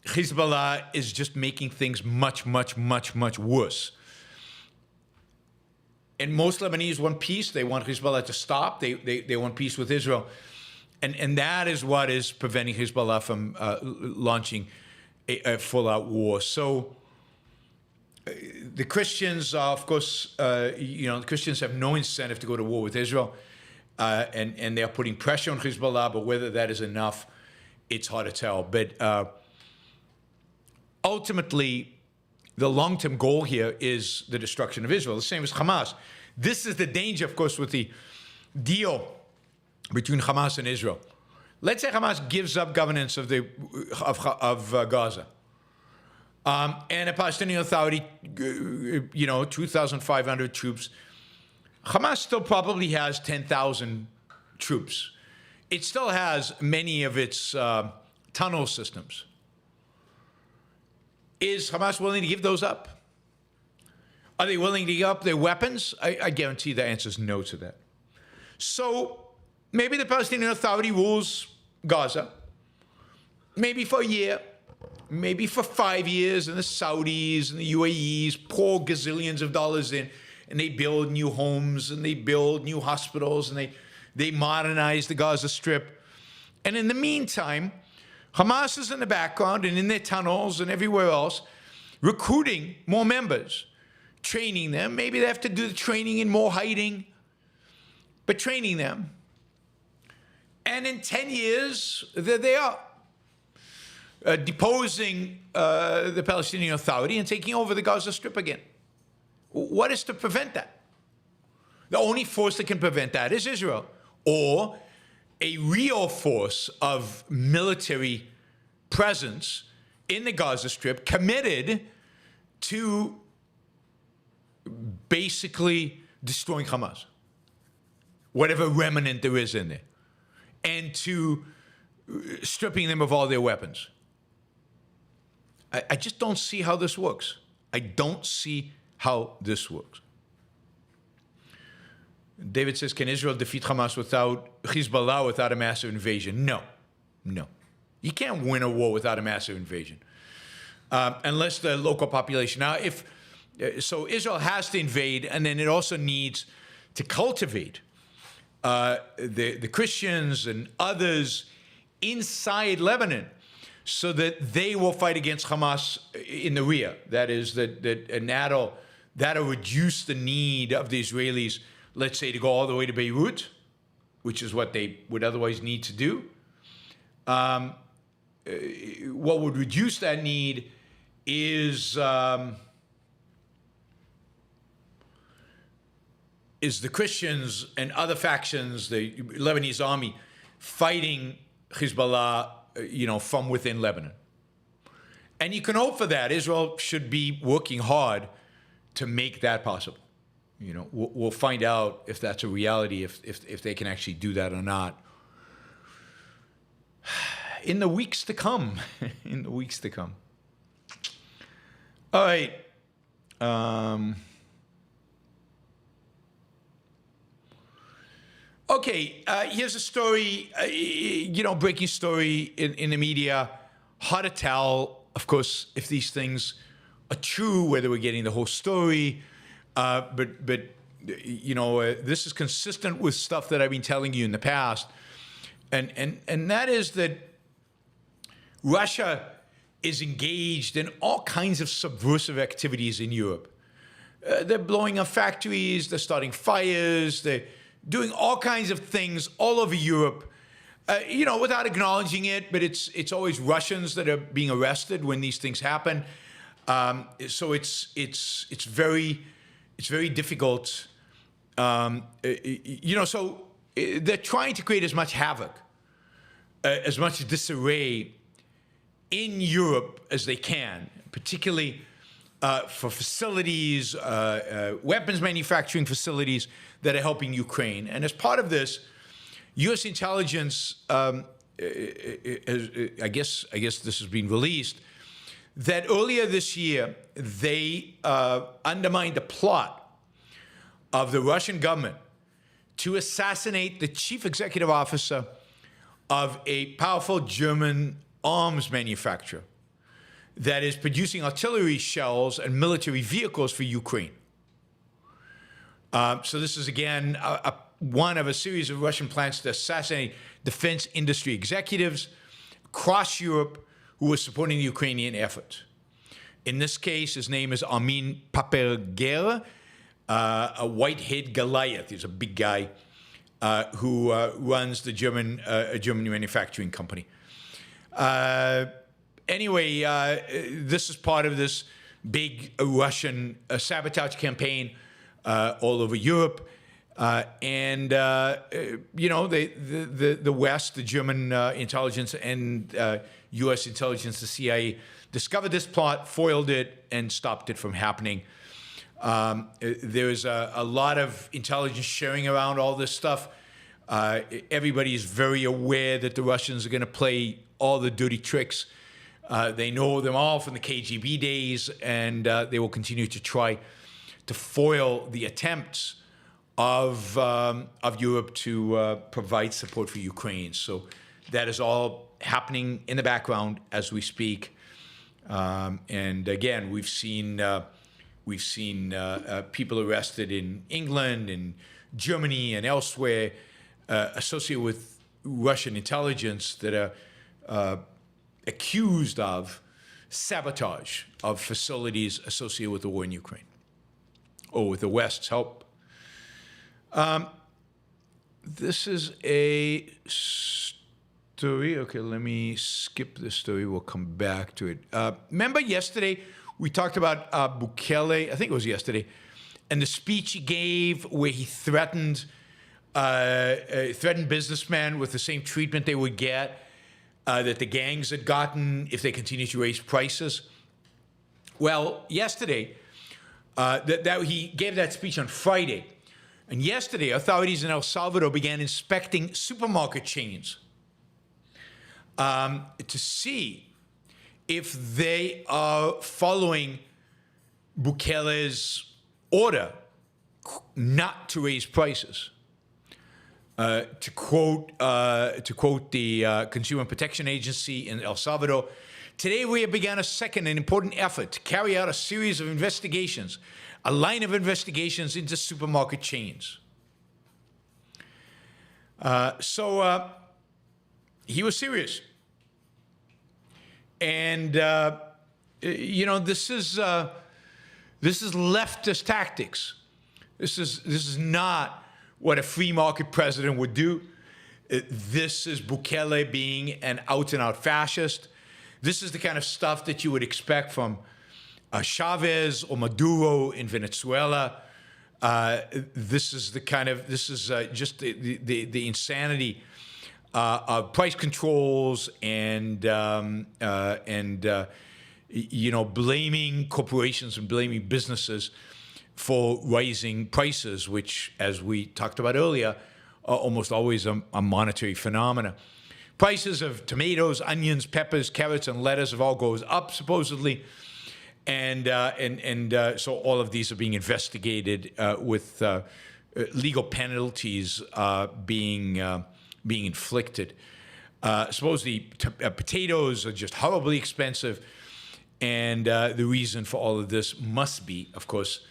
Hezbollah is just making things much, much, much, much worse. And most Lebanese want peace. They want Hezbollah to stop. They want peace with Israel. And that is what is preventing Hezbollah from launching a full-out war. So the Christians are, of course, the Christians have no incentive to go to war with Israel. And they are putting pressure on Hezbollah, but whether that is enough, it's hard to tell. But ultimately, the long-term goal here is the destruction of Israel, the same as Hamas. This is the danger, of course, with the deal between Hamas and Israel. Let's say Hamas gives up governance of Gaza, and a Palestinian Authority, 2,500 troops. Hamas still probably has 10,000 troops. It still has many of its tunnel systems. Is Hamas willing to give those up? Are they willing to give up their weapons? I guarantee the answer is no to that. So maybe the Palestinian Authority rules Gaza, maybe for a year, maybe for 5 years, and the Saudis and the UAEs pour gazillions of dollars in, and they build new homes, and they build new hospitals, and they modernize the Gaza Strip. And in the meantime, Hamas is in the background and in their tunnels and everywhere else, recruiting more members, training them. Maybe they have to do the training in more hiding, but training them. And in 10 years, there they are, deposing the Palestinian Authority and taking over the Gaza Strip again. What is to prevent that? The only force that can prevent that is Israel, or a real force of military presence in the Gaza Strip committed to basically destroying Hamas, whatever remnant there is in there, and to stripping them of all their weapons. I just don't see how this works. I don't see how this works. David says, can Israel defeat Hamas without Hezbollah, without a massive invasion? No. You can't win a war without a massive invasion, unless the local population. Now, so Israel has to invade, and then it also needs to cultivate the Christians and others inside Lebanon, so that they will fight against Hamas in the rear. That is, that'll reduce the need of the Israelis, let's say, to go all the way to Beirut, which is what they would otherwise need to do. What would reduce that need is the Christians and other factions, the Lebanese army, fighting Hezbollah, from within Lebanon. And you can hope for that. Israel should be working hard to make that possible. We'll find out if that's a reality, if they can actually do that or not, in the weeks to come. All right. Okay, here's a story, breaking story in the media. Hard to tell, of course, if these things are true, whether we're getting the whole story. But this is consistent with stuff that I've been telling you in the past. And that is that Russia is engaged in all kinds of subversive activities in Europe. They're blowing up factories, they're starting fires, they're doing all kinds of things all over Europe, without acknowledging it, but it's always Russians that are being arrested when these things happen. So it's very difficult. So they're trying to create as much havoc, as much disarray in Europe as they can, particularly for facilities, weapons manufacturing facilities that are helping Ukraine. And as part of this, U.S. intelligence, I guess this has been released, that earlier this year, they undermined a plot of the Russian government to assassinate the chief executive officer of a powerful German arms manufacturer that is producing artillery shells and military vehicles for Ukraine. So this is, again, one of a series of Russian plans to assassinate defense industry executives across Europe who were supporting the Ukrainian effort. In this case, his name is Armin Paperger, a white-haired Goliath. He's a big guy who runs the German manufacturing company. Anyway, this is part of this big Russian sabotage campaign all over Europe. The West, the German intelligence and U.S. intelligence, the CIA, discovered this plot, foiled it, and stopped it from happening. There's a lot of intelligence sharing around all this stuff. Everybody is very aware that the Russians are going to play all the dirty tricks. They know them all from the KGB days, and they will continue to try to foil the attempts of Europe to provide support for Ukraine. So that is all happening in the background as we speak. And again, we've seen people arrested in England and Germany and elsewhere associated with Russian intelligence that are accused of sabotage of facilities associated with the war in Ukraine, or with the West's help. This is a story. Okay, let me skip this story. We'll come back to it. Remember yesterday we talked about Bukele, I think it was yesterday, and the speech he gave where he threatened businessmen with the same treatment they would get that the gangs had gotten if they continue to raise prices. Well, yesterday, he gave that speech on Friday. And yesterday, authorities in El Salvador began inspecting supermarket chains to see if they are following Bukele's order not to raise prices. To quote the Consumer Protection Agency in El Salvador, today we have begun a second and important effort to carry out a series of investigations, a line of investigations into supermarket chains. So he was serious. And, this is leftist tactics. This is not what a free market president would do. This is Bukele being an out-and-out fascist. This is the kind of stuff that you would expect from Chavez or Maduro in Venezuela. This is just the insanity of price controls and blaming corporations and blaming businesses for rising prices, which, as we talked about earlier, are almost always a monetary phenomena. Prices of tomatoes, onions, peppers, carrots, and lettuce have all goes up supposedly, and so all of these are being investigated with legal penalties being inflicted. Supposedly, potatoes are just horribly expensive, and the reason for all of this must be, of course,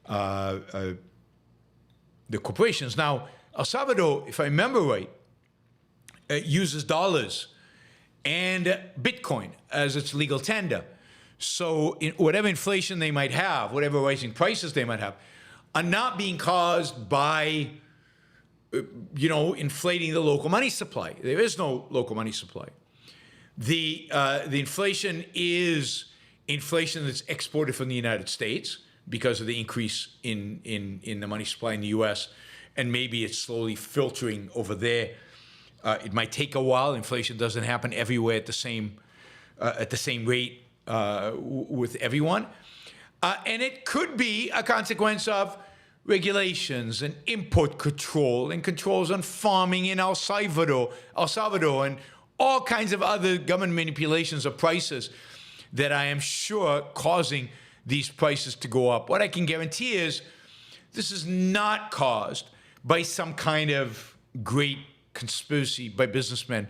the corporations. Now, El Salvador, if I remember right, uses dollars and Bitcoin as its legal tender. So whatever inflation they might have, whatever rising prices they might have, are not being caused by, inflating the local money supply. There is no local money supply. The inflation is inflation that's exported from the United States because of the increase in the money supply in the U.S., and maybe it's slowly filtering over there. It might take a while. Inflation doesn't happen everywhere at the same rate with everyone. And it could be a consequence of regulations and import control and controls on farming in El Salvador, and all kinds of other government manipulations of prices that I am sure causing these prices to go up. What I can guarantee is this is not caused by some kind of great conspiracy by businessmen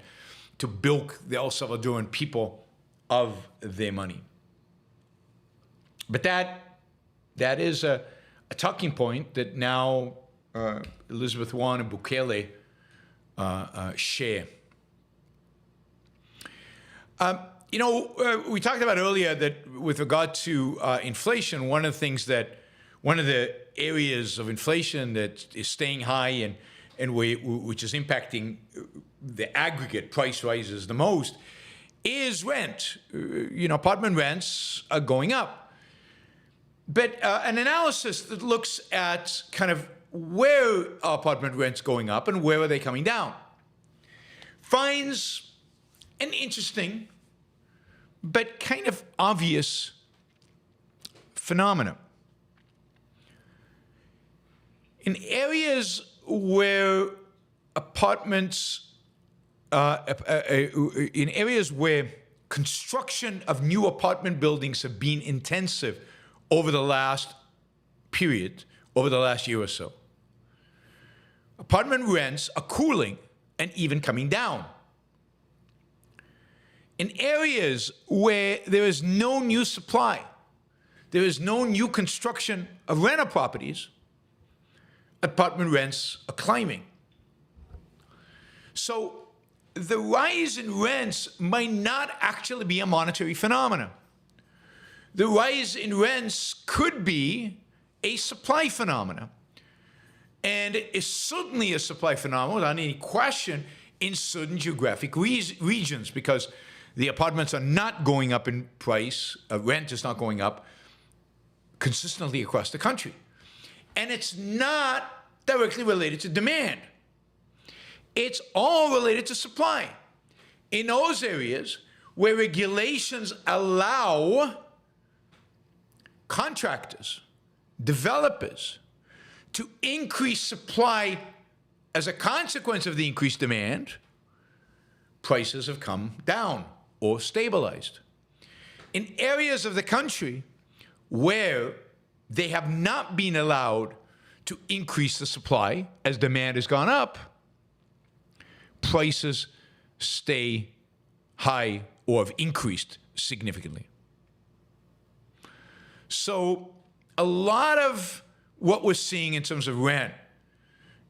to bilk the El Salvadoran people of their money. But that is a talking point that now Elizabeth Warren and Bukele share. We talked about earlier that with regard to inflation, one of the areas of inflation that is staying high and which is impacting the aggregate price rises the most is rent. Apartment rents are going up. But an analysis that looks at kind of where are apartment rents going up and where are they coming down finds an interesting but kind of obvious phenomenon. In areas where in areas where construction of new apartment buildings have been intensive over the last year or so, apartment rents are cooling and even coming down. In areas where there is no new supply, there is no new construction of rental properties, apartment rents are climbing. So the rise in rents might not actually be a monetary phenomenon. The rise in rents could be a supply phenomenon. And it's certainly a supply phenomenon, without any question, in certain geographic regions, because the apartments are not going up in price, rent is not going up consistently across the country. And it's not directly related to demand. It's all related to supply. In those areas where regulations allow contractors, developers, to increase supply as a consequence of the increased demand, prices have come down or stabilized. In areas of the country where they have not been allowed to increase the supply as demand has gone up, prices stay high or have increased significantly. So a lot of what we're seeing in terms of rent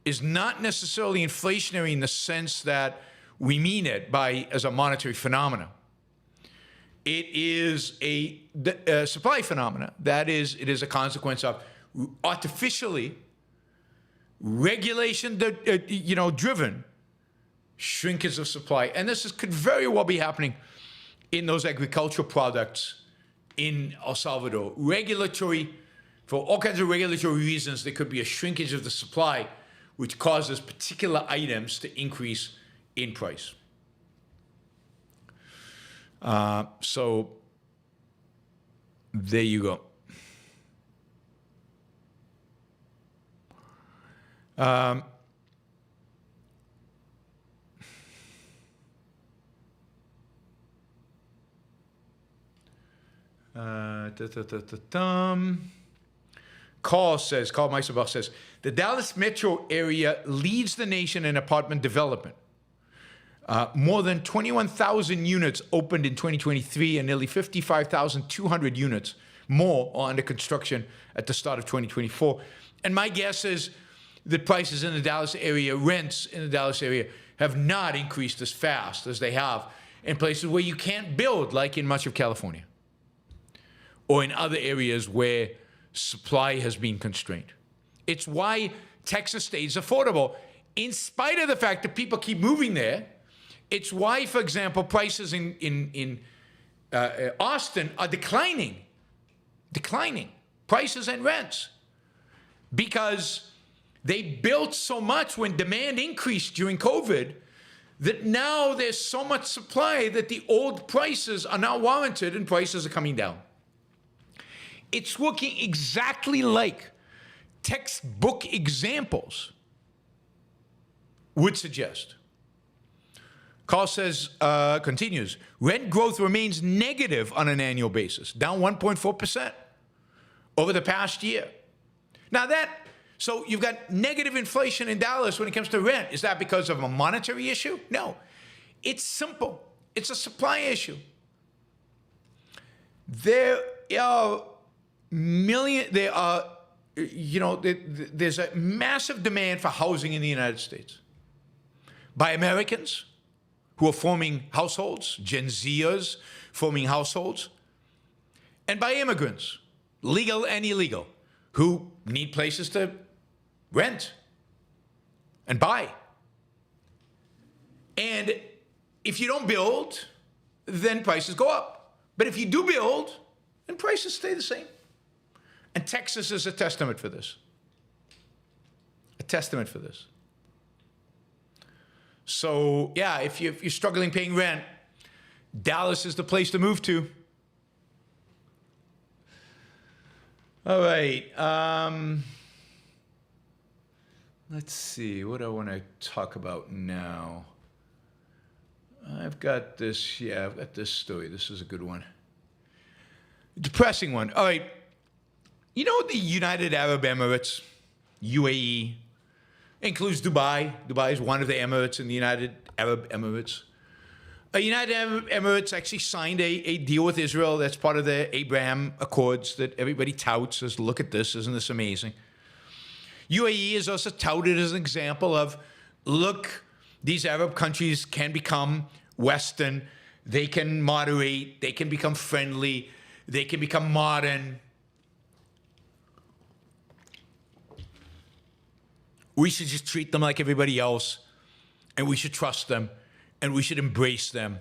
is not necessarily inflationary in the sense that we mean it as a monetary phenomenon. It is a supply phenomenon. That is, it is a consequence of artificially regulation driven shrinkage of supply. And this could very well be happening in those agricultural products in El Salvador. For all kinds of regulatory reasons, there could be a shrinkage of the supply, which causes particular items to increase in price. So there you go. Carl Meiserbach says, the Dallas metro area leads the nation in apartment development. More than 21,000 units opened in 2023 and nearly 55,200 units more are under construction at the start of 2024. And my guess is that prices in the Dallas area, rents in the Dallas area, have not increased as fast as they have in places where you can't build, like in much of California, or in other areas where supply has been constrained. It's why Texas stays affordable, in spite of the fact that people keep moving there. It's why, for example, prices in Austin are declining, prices and rents, because they built so much when demand increased during COVID that now there's so much supply that the old prices are now warranted and prices are coming down. It's working exactly like textbook examples would suggest. Carl says, continues, rent growth remains negative on an annual basis, down 1.4% over the past year. Now so you've got negative inflation in Dallas when it comes to rent. Is that because of a monetary issue? No. It's simple. It's a supply issue. There's a massive demand for housing in the United States by Americans who are forming households, Gen Zers forming households, and by immigrants, legal and illegal, who need places to rent and buy. And if you don't build, then prices go up. But if you do build, then prices stay the same. And Texas is a testament for this. A testament for this. So, yeah, if you're struggling paying rent, Dallas is the place to move to. All right. Let's see. What do I want to talk about now? I've got this story. This is a good one. Depressing one. All right. You know the United Arab Emirates, UAE, includes Dubai. Dubai is one of the Emirates in the United Arab Emirates. United Arab Emirates actually signed a deal with Israel. That's part of the Abraham Accords that everybody touts as, look at this, isn't this amazing? UAE is also touted as an example of, look, these Arab countries can become Western, they can moderate, they can become friendly, they can become modern. We should just treat them like everybody else, and we should trust them, and we should embrace them.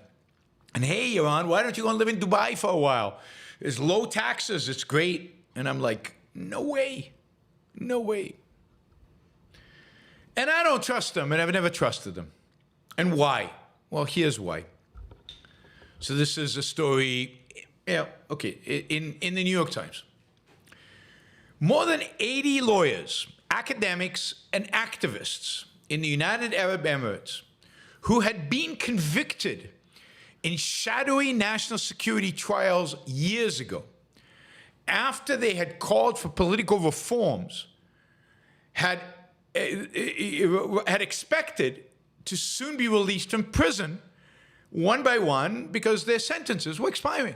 And hey, Yaron, why don't you go and live in Dubai for a while? There's low taxes, it's great. And I'm like, no way, no way. And I don't trust them, and I've never trusted them. And why? Well, here's why. So this is a story, in the New York Times. More than 80 lawyers, academics, and activists in the United Arab Emirates who had been convicted in shadowy national security trials years ago, after they had called for political reforms, had expected to soon be released from prison one by one because their sentences were expiring.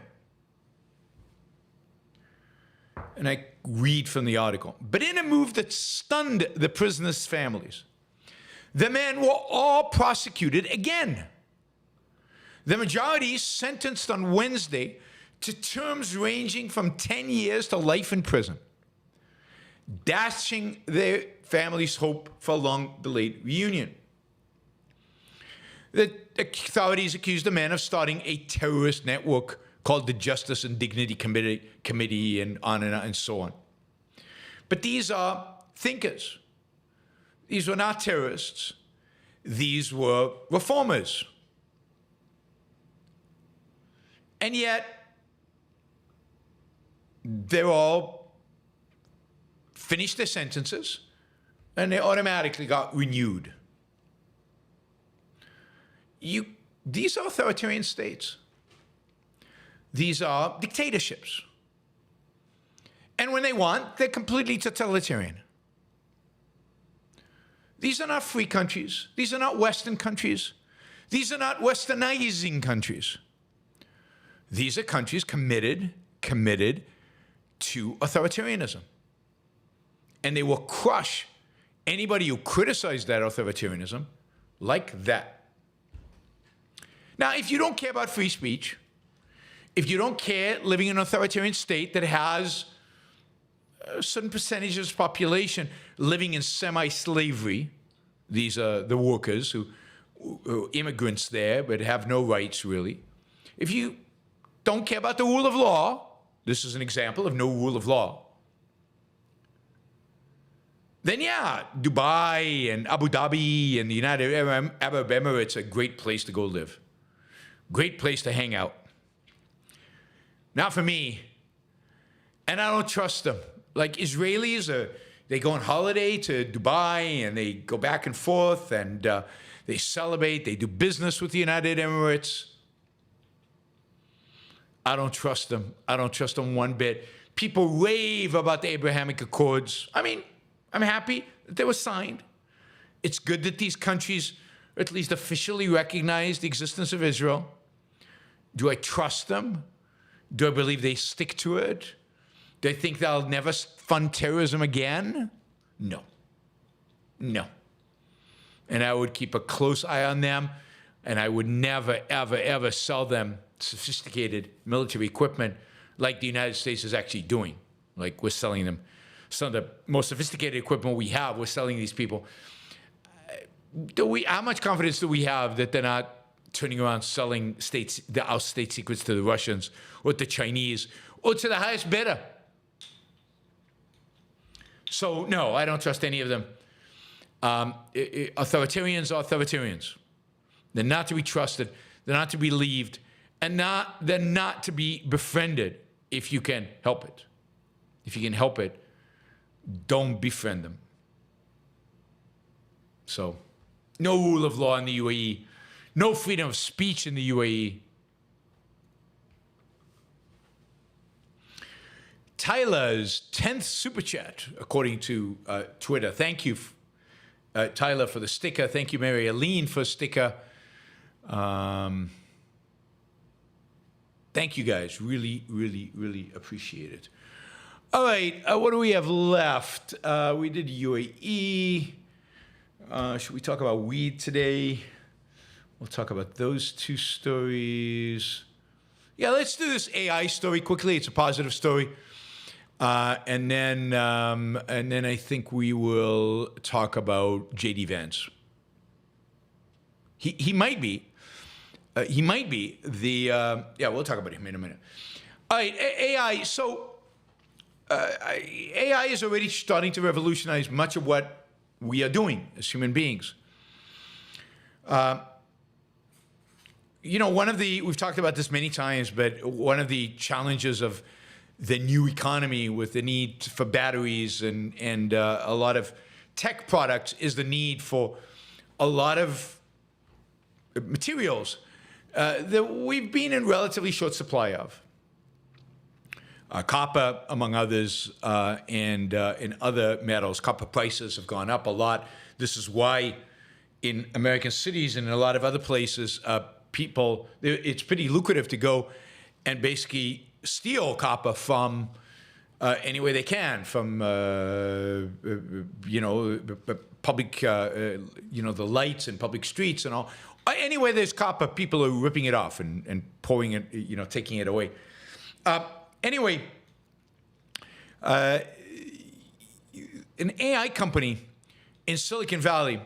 And I read from the article. But in a move that stunned the prisoners' families, the men were all prosecuted again. The majority sentenced on Wednesday to terms ranging from 10 years to life in prison, dashing their families' hope for a long-delayed reunion. The authorities accused the men of starting a terrorist network called the Justice and Dignity Committee and on and so on. But these are thinkers. These were not terrorists. These were reformers. And yet, they're all finished their sentences, and they automatically got renewed. These are authoritarian states. These are dictatorships. And when they want, they're completely totalitarian. These are not free countries. These are not Western countries. These are not westernizing countries. These are countries committed to authoritarianism. And they will crush anybody who criticizes that authoritarianism like that. Now, if you don't care about free speech, if you don't care living in an authoritarian state that has a certain percentage of its population living in semi-slavery, these are the workers who immigrants there but have no rights really. If you don't care about the rule of law, this is an example of no rule of law, then yeah, Dubai and Abu Dhabi and the United Arab Emirates are a great place to go live. Great place to hang out. Not for me. And I don't trust them. Like Israelis, they go on holiday to Dubai and they go back and forth and they celebrate, they do business with the United Emirates. I don't trust them. I don't trust them one bit. People rave about the Abrahamic Accords. I mean, I'm happy that they were signed. It's good that these countries at least officially recognize the existence of Israel. Do I trust them? Do I believe they stick to it? Do I think they'll never fund terrorism again? No. No. And I would keep a close eye on them, and I would never, ever, ever sell them sophisticated military equipment like the United States is actually doing. Like we're selling them some of the most sophisticated equipment we have, we're selling these people. How much confidence do we have that they're not turning around selling our state secrets to the Russians or the Chinese or to the highest bidder? So no, I don't trust any of them. Authoritarians are authoritarians. They're not to be trusted. They're not to be believed. And they're not to be befriended if you can help it. If you can help it, don't befriend them. So, no rule of law in the UAE. No freedom of speech in the UAE. Tyler's 10th super chat, according to Twitter. Thank you, Tyler, for the sticker. Thank you, Mary Aline, for a sticker. Thank you, guys. Really, really, really appreciate it. All right, what do we have left? We did UAE. Should we talk about weed today? We'll talk about those two stories. Yeah, let's do this AI story quickly. It's a positive story. And then I think we will talk about J.D. Vance. He might be. He might be the. Yeah, we'll talk about him in a minute. All right, AI. So AI is already starting to revolutionize much of what we are doing as human beings. You know, we've talked about this many times, but one of the challenges of the new economy with the need for batteries and a lot of tech products is the need for a lot of materials that we've been in relatively short supply of. Copper, among others, and other metals. Copper prices have gone up a lot. This is why in American cities and in a lot of other places, it's pretty lucrative to go and basically steal copper from any way they can, from public, the lights and public streets and all. Anywhere there's copper, people are ripping it off and pouring it, taking it away. Anyway, an AI company in Silicon Valley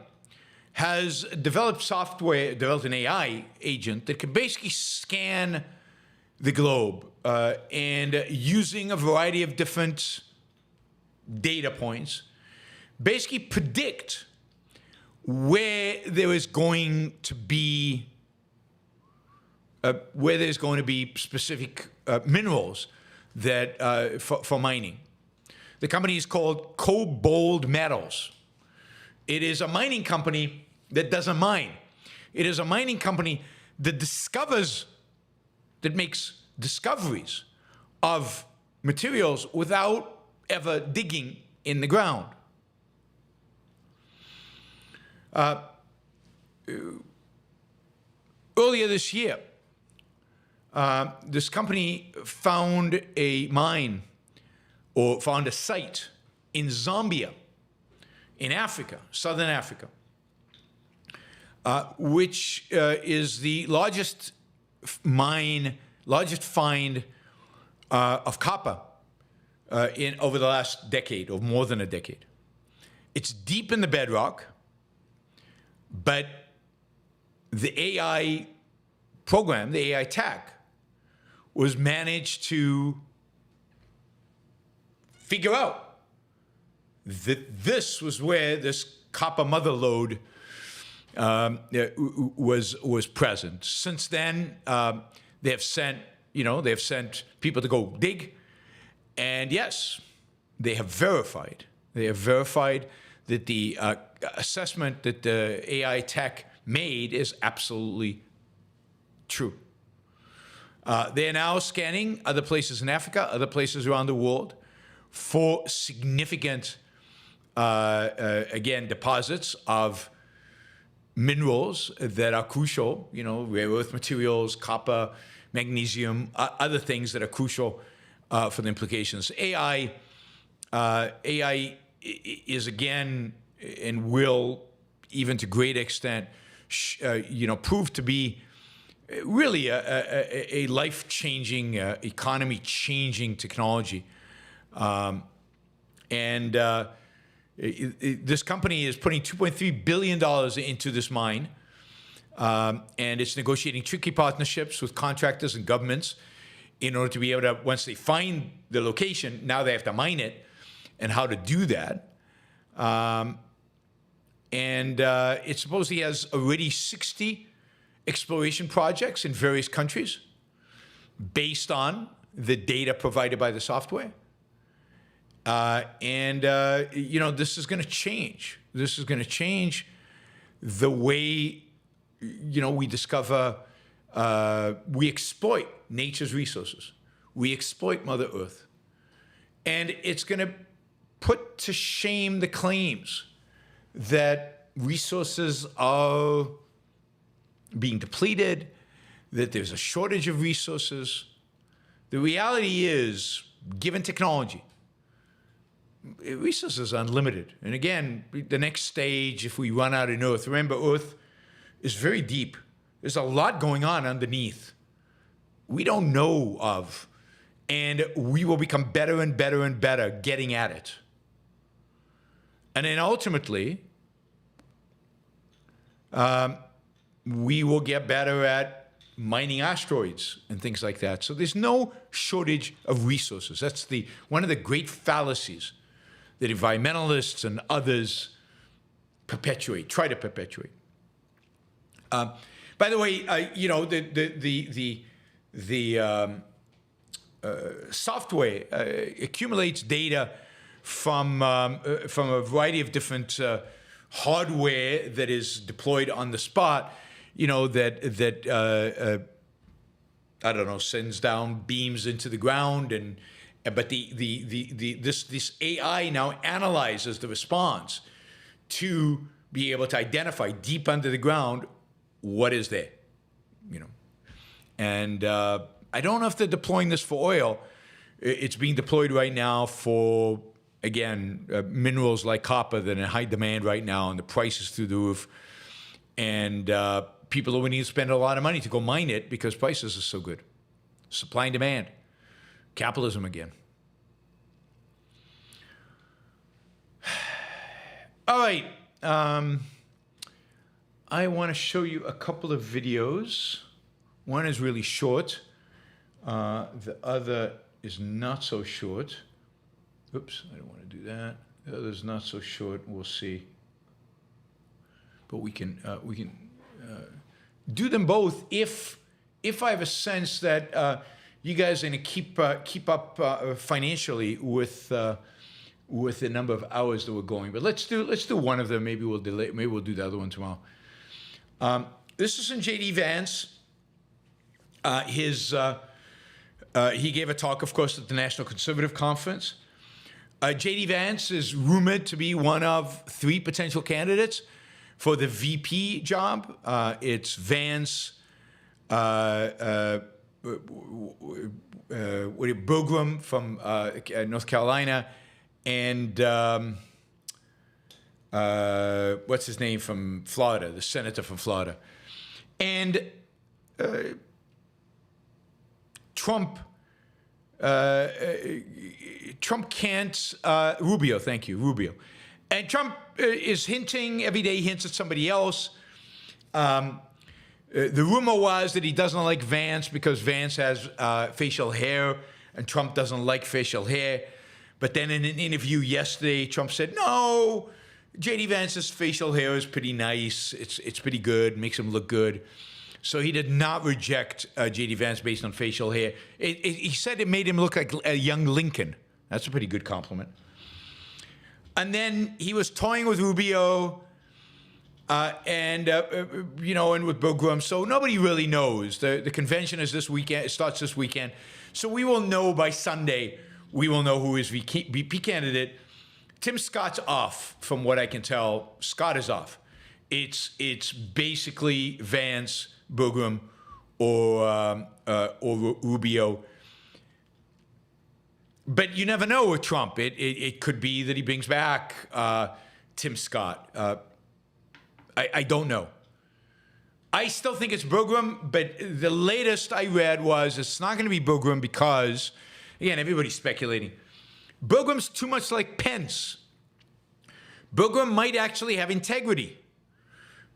has developed an AI agent that can basically scan the globe and using a variety of different data points, basically predict where there's going to be specific minerals that for mining. The company is called Cobalt Metals. It is a mining company that doesn't mine. It is a mining company that makes discoveries of materials without ever digging in the ground. Earlier this year, this company found a mine or found a site in Zambia, in Africa, southern Africa, which is the largest find of copper over the last decade, or more than a decade. It's deep in the bedrock, but the AI program, the AI tech, was managed to figure out that this was where this copper mother lode was present. Since then, they have sent people to go dig, and yes, they have verified. They have verified that the assessment that the AI tech made is absolutely true. They are now scanning other places in Africa, other places around the world for significant, again, deposits of minerals that are crucial, rare earth materials, copper, magnesium, other things that are crucial for the implications. AI is, again, and will, even to great extent, prove to be really a life-changing, economy-changing technology. This company is putting $2.3 billion into this mine, and it's negotiating tricky partnerships with contractors and governments in order to be able to, once they find the location, now they have to mine it, and how to do that. It supposedly has already 60 exploration projects in various countries based on the data provided by the software. This is going to change. This is going to change the way, we discover, we exploit nature's resources. We exploit Mother Earth. And it's going to put to shame the claims that resources are being depleted, that there's a shortage of resources. The reality is, given technology, resources are unlimited. And again, the next stage, if we run out in Earth, remember, Earth is very deep. There's a lot going on underneath we don't know of, and we will become better and better and better getting at it. And then ultimately, we will get better at mining asteroids and things like that. So there's no shortage of resources. That's one of the great fallacies that environmentalists and others try to perpetuate. By the way, the software accumulates data from a variety of different hardware that is deployed on the spot. I don't know, sends down beams into the ground, but this AI now analyzes the response to be able to identify deep under the ground what is there, And I don't know if they're deploying this for oil. It's being deployed right now for, again, minerals like copper that are in high demand right now, and the price is through the roof. And people will need to spend a lot of money to go mine it because prices are so good. Supply and demand. Capitalism again. All right. I want to show you a couple of videos. One is really short. The other is not so short. Oops, I don't want to do that. The other is not so short. We'll see. But we can do them both if I have a sense that you guys are going to keep up financially with the number of hours that we're going. But let's do one of them. Maybe we'll delay. Maybe we'll do the other one tomorrow. This is from J.D. Vance. He gave a talk, of course, at the National Conservative Conference. J.D. Vance is rumored to be one of 3 potential candidates for the VP job. It's Vance, Boebert from North Carolina, and what's his name from Florida, the senator from Florida. And Trump can't, Rubio, thank you, Rubio. And Trump is hinting, every day he hints at somebody else. The rumor was that he doesn't like Vance because Vance has facial hair and Trump doesn't like facial hair. But then in an interview yesterday, Trump said, no, J.D. Vance's facial hair is pretty nice. It's pretty good, makes him look good. So he did not reject J.D. Vance based on facial hair. He said it made him look like a young Lincoln. That's a pretty good compliment. And then he was toying with Rubio and with Boebert. So nobody really knows. The convention is this weekend. It starts this weekend. So we will know by Sunday. We will know who is VP candidate. Tim Scott's off, from what I can tell. Scott is off. It's basically Vance, Boebert, or Rubio. But you never know with Trump. It could be that he brings back Tim Scott. I don't know. I still think it's Boebert, but the latest I read was it's not going to be Boebert because, again, everybody's speculating. Boebert's too much like Pence. Boebert might actually have integrity.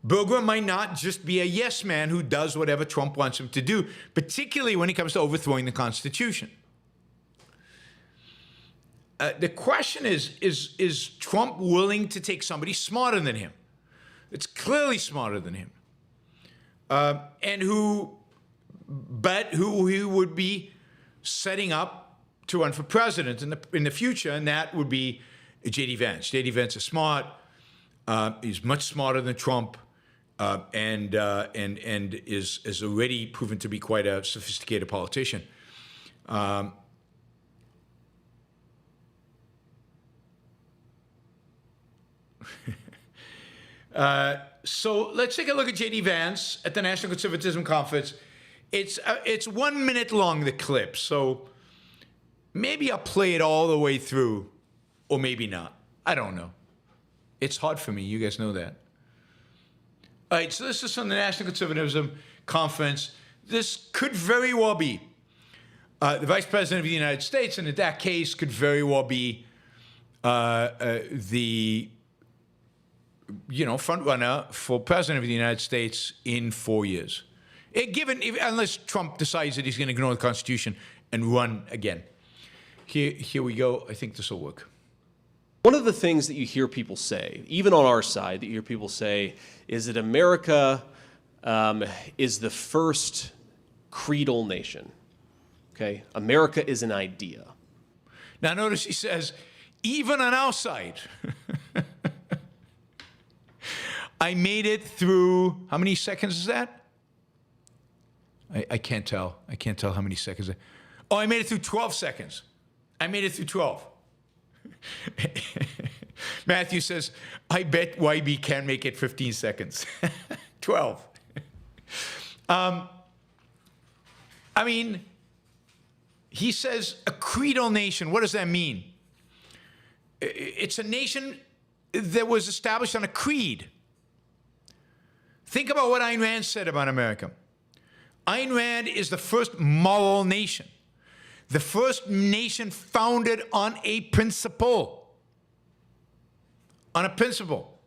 Boebert might not just be a yes man who does whatever Trump wants him to do, particularly when it comes to overthrowing the Constitution. The question is Trump willing to take somebody smarter than him? It's clearly smarter than him. And who he would be setting up to run for president in the future, and that would be J.D. Vance. J.D. Vance is smart. He's much smarter than Trump, and is already proven to be quite a sophisticated politician. So let's take a look at J.D. Vance at the National Conservatism Conference. It's 1 minute long, the clip, so maybe I'll play it all the way through, or maybe not. I don't know. It's hard for me. You guys know that. All right, so this is from the National Conservatism Conference. This could very well be the Vice President of the United States, and in that case could very well be the front runner for President of the United States in 4 years. Unless Trump decides that he's going to ignore the Constitution and run again. Here we go. I think this will work. One of the things that you hear people say, even on our side, that you hear people say, is that America is the first creedal nation. Okay? America is an idea. Now notice he says, even on our side. I made it through, how many seconds is that? I can't tell. I can't tell how many seconds. Oh, I made it through 12 seconds. I made it through 12. Matthew says, I bet YB can make it 15 seconds. 12. He says a creedal nation. What does that mean? It's a nation that was established on a creed. Think about what Ayn Rand said about America. Ayn Rand is the first moral nation. The first nation founded on a principle. On a principle.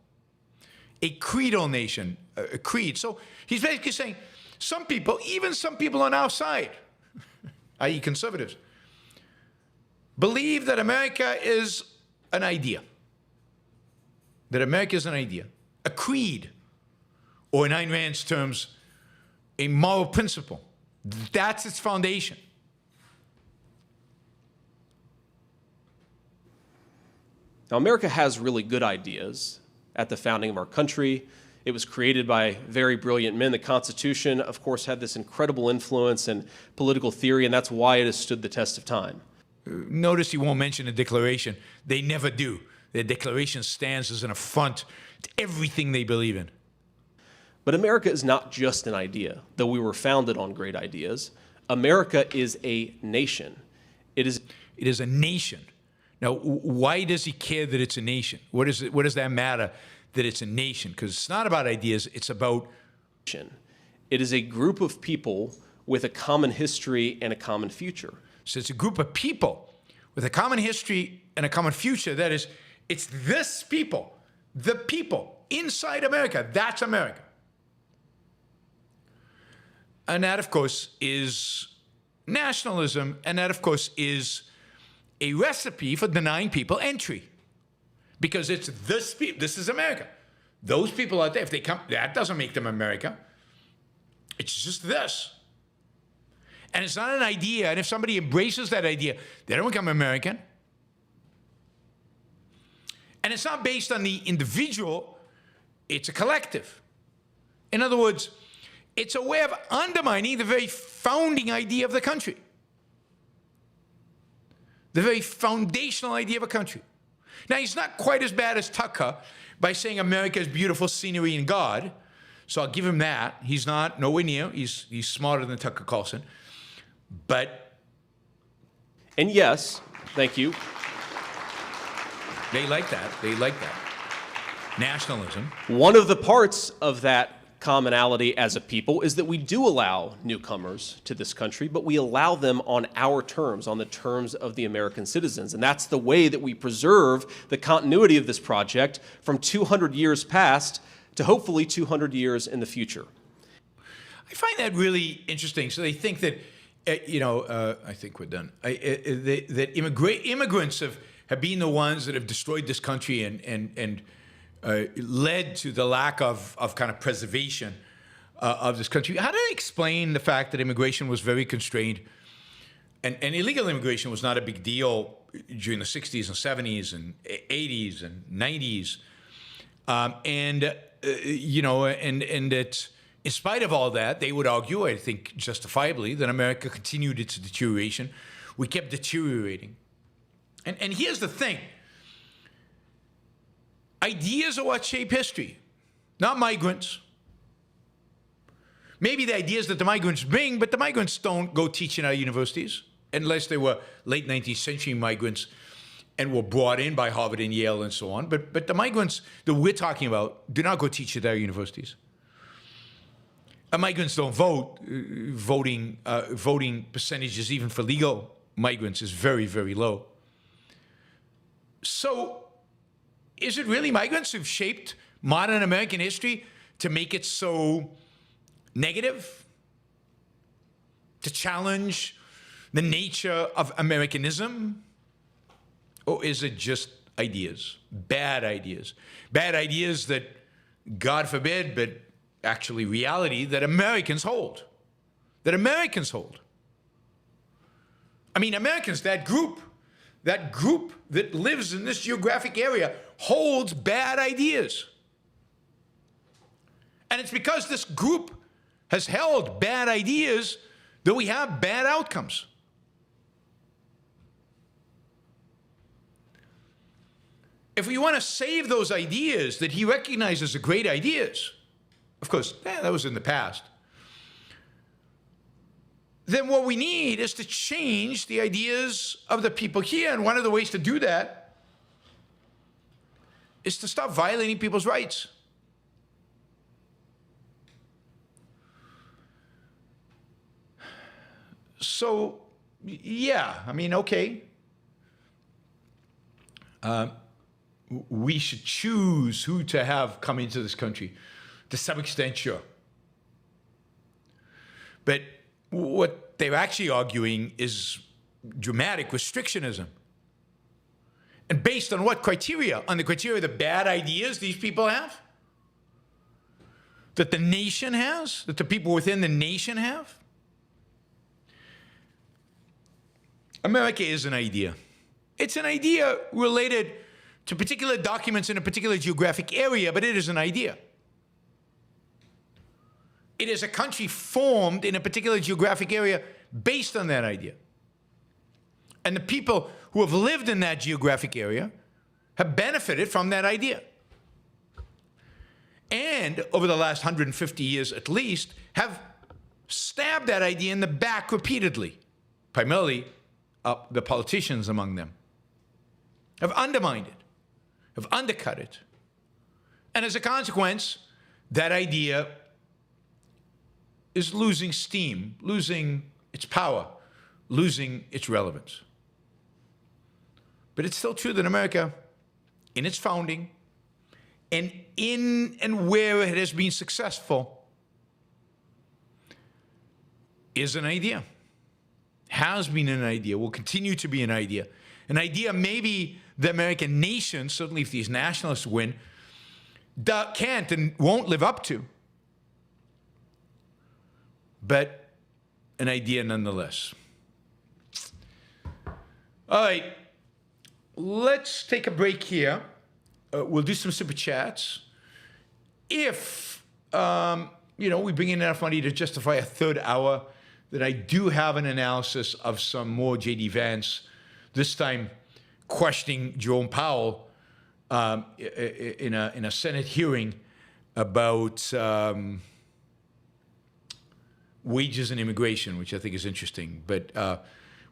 A creedal nation, a creed. So he's basically saying some people, even some people on our side, i.e. conservatives, believe that America is an idea. That America is an idea. A creed. Or in Ayn Rand's terms, a moral principle. That's its foundation. Now, America has really good ideas at the founding of our country. It was created by very brilliant men. The Constitution, of course, had this incredible influence in political theory, and that's why it has stood the test of time. Notice he won't mention the Declaration. They never do. The Declaration stands as an affront to everything they believe in. But America is not just an idea, though we were founded on great ideas. America is a nation. It is a nation. Now, why does he care that it's a nation? What does that matter that it's a nation? Because it's not about ideas, it's about... It is a group of people with a common history and a common future. So it's a group of people with a common history and a common future. That is, it's this people, the people inside America. That's America. And that, of course, is nationalism. And that, of course, is a recipe for denying people entry. Because it's this people. This is America. Those people out there, if they come, that doesn't make them America. It's just this. And it's not an idea. And if somebody embraces that idea, they don't become American. And it's not based on the individual. It's a collective. In other words, it's a way of undermining the very founding idea of the country. The very foundational idea of a country. Now, he's not quite as bad as Tucker by saying America is beautiful scenery and God. So I'll give him that. He's not, nowhere near. He's smarter than Tucker Carlson. But... And yes, thank you. They like that. They like that. Nationalism. One of the parts of that commonality as a people is that we do allow newcomers to this country, but we allow them on our terms, on the terms of the American citizens. And that's the way that we preserve the continuity of this project from 200 years past to hopefully 200 years in the future. I find that really interesting. So they think that, I think we're done. That immigrants have been the ones that have destroyed this country and led to the lack of kind of preservation of this country. How do they explain the fact that immigration was very constrained and illegal immigration was not a big deal during the 60s and 70s and 80s and 90s? And that in spite of all that, they would argue, I think justifiably, that America continued its deterioration. We kept deteriorating. And here's the thing. Ideas are what shape history, not migrants. Maybe the ideas that the migrants bring, but the migrants don't go teach in our universities, unless they were late 19th century migrants and were brought in by Harvard and Yale and so on. But the migrants that we're talking about do not go teach at our universities. Migrants don't vote. Voting percentages, even for legal migrants, is very, very low. So, is it really migrants who've shaped modern American history to make it so negative? To challenge the nature of Americanism? Or is it just ideas? Bad ideas. Bad ideas that, God forbid, but actually reality, that Americans hold. That Americans hold. I mean, Americans, that group that lives in this geographic area holds bad ideas. And it's because this group has held bad ideas that we have bad outcomes. If we want to save those ideas that he recognizes are great ideas, of course, that was in the past, then what we need is to change the ideas of the people here. And one of the ways to do that is to stop violating people's rights. So, yeah, I mean, okay. We should choose who to have come into this country. To some extent, sure. But what they're actually arguing is dramatic restrictionism. And based on what criteria? On the criteria of the bad ideas these people have? That the nation has? That the people within the nation have? America is an idea. It's an idea related to particular documents in a particular geographic area, but it is an idea. It is a country formed in a particular geographic area based on that idea. And the people who have lived in that geographic area have benefited from that idea. And over the last 150 years at least, have stabbed that idea in the back repeatedly, primarily the politicians among them, have undermined it, have undercut it. And as a consequence, that idea is losing steam, losing its power, losing its relevance. But it's still true that America, in its founding, and where it has been successful, is an idea, has been an idea, will continue to be an idea. An idea maybe the American nation, certainly if these nationalists win, can't and won't live up to. But an idea nonetheless. All right, let's take a break here. We'll do some super chats. If, we bring in enough money to justify a third hour, then I do have an analysis of some more J.D. Vance, this time questioning Jerome Powell in a Senate hearing about wages and immigration, which I think is interesting. But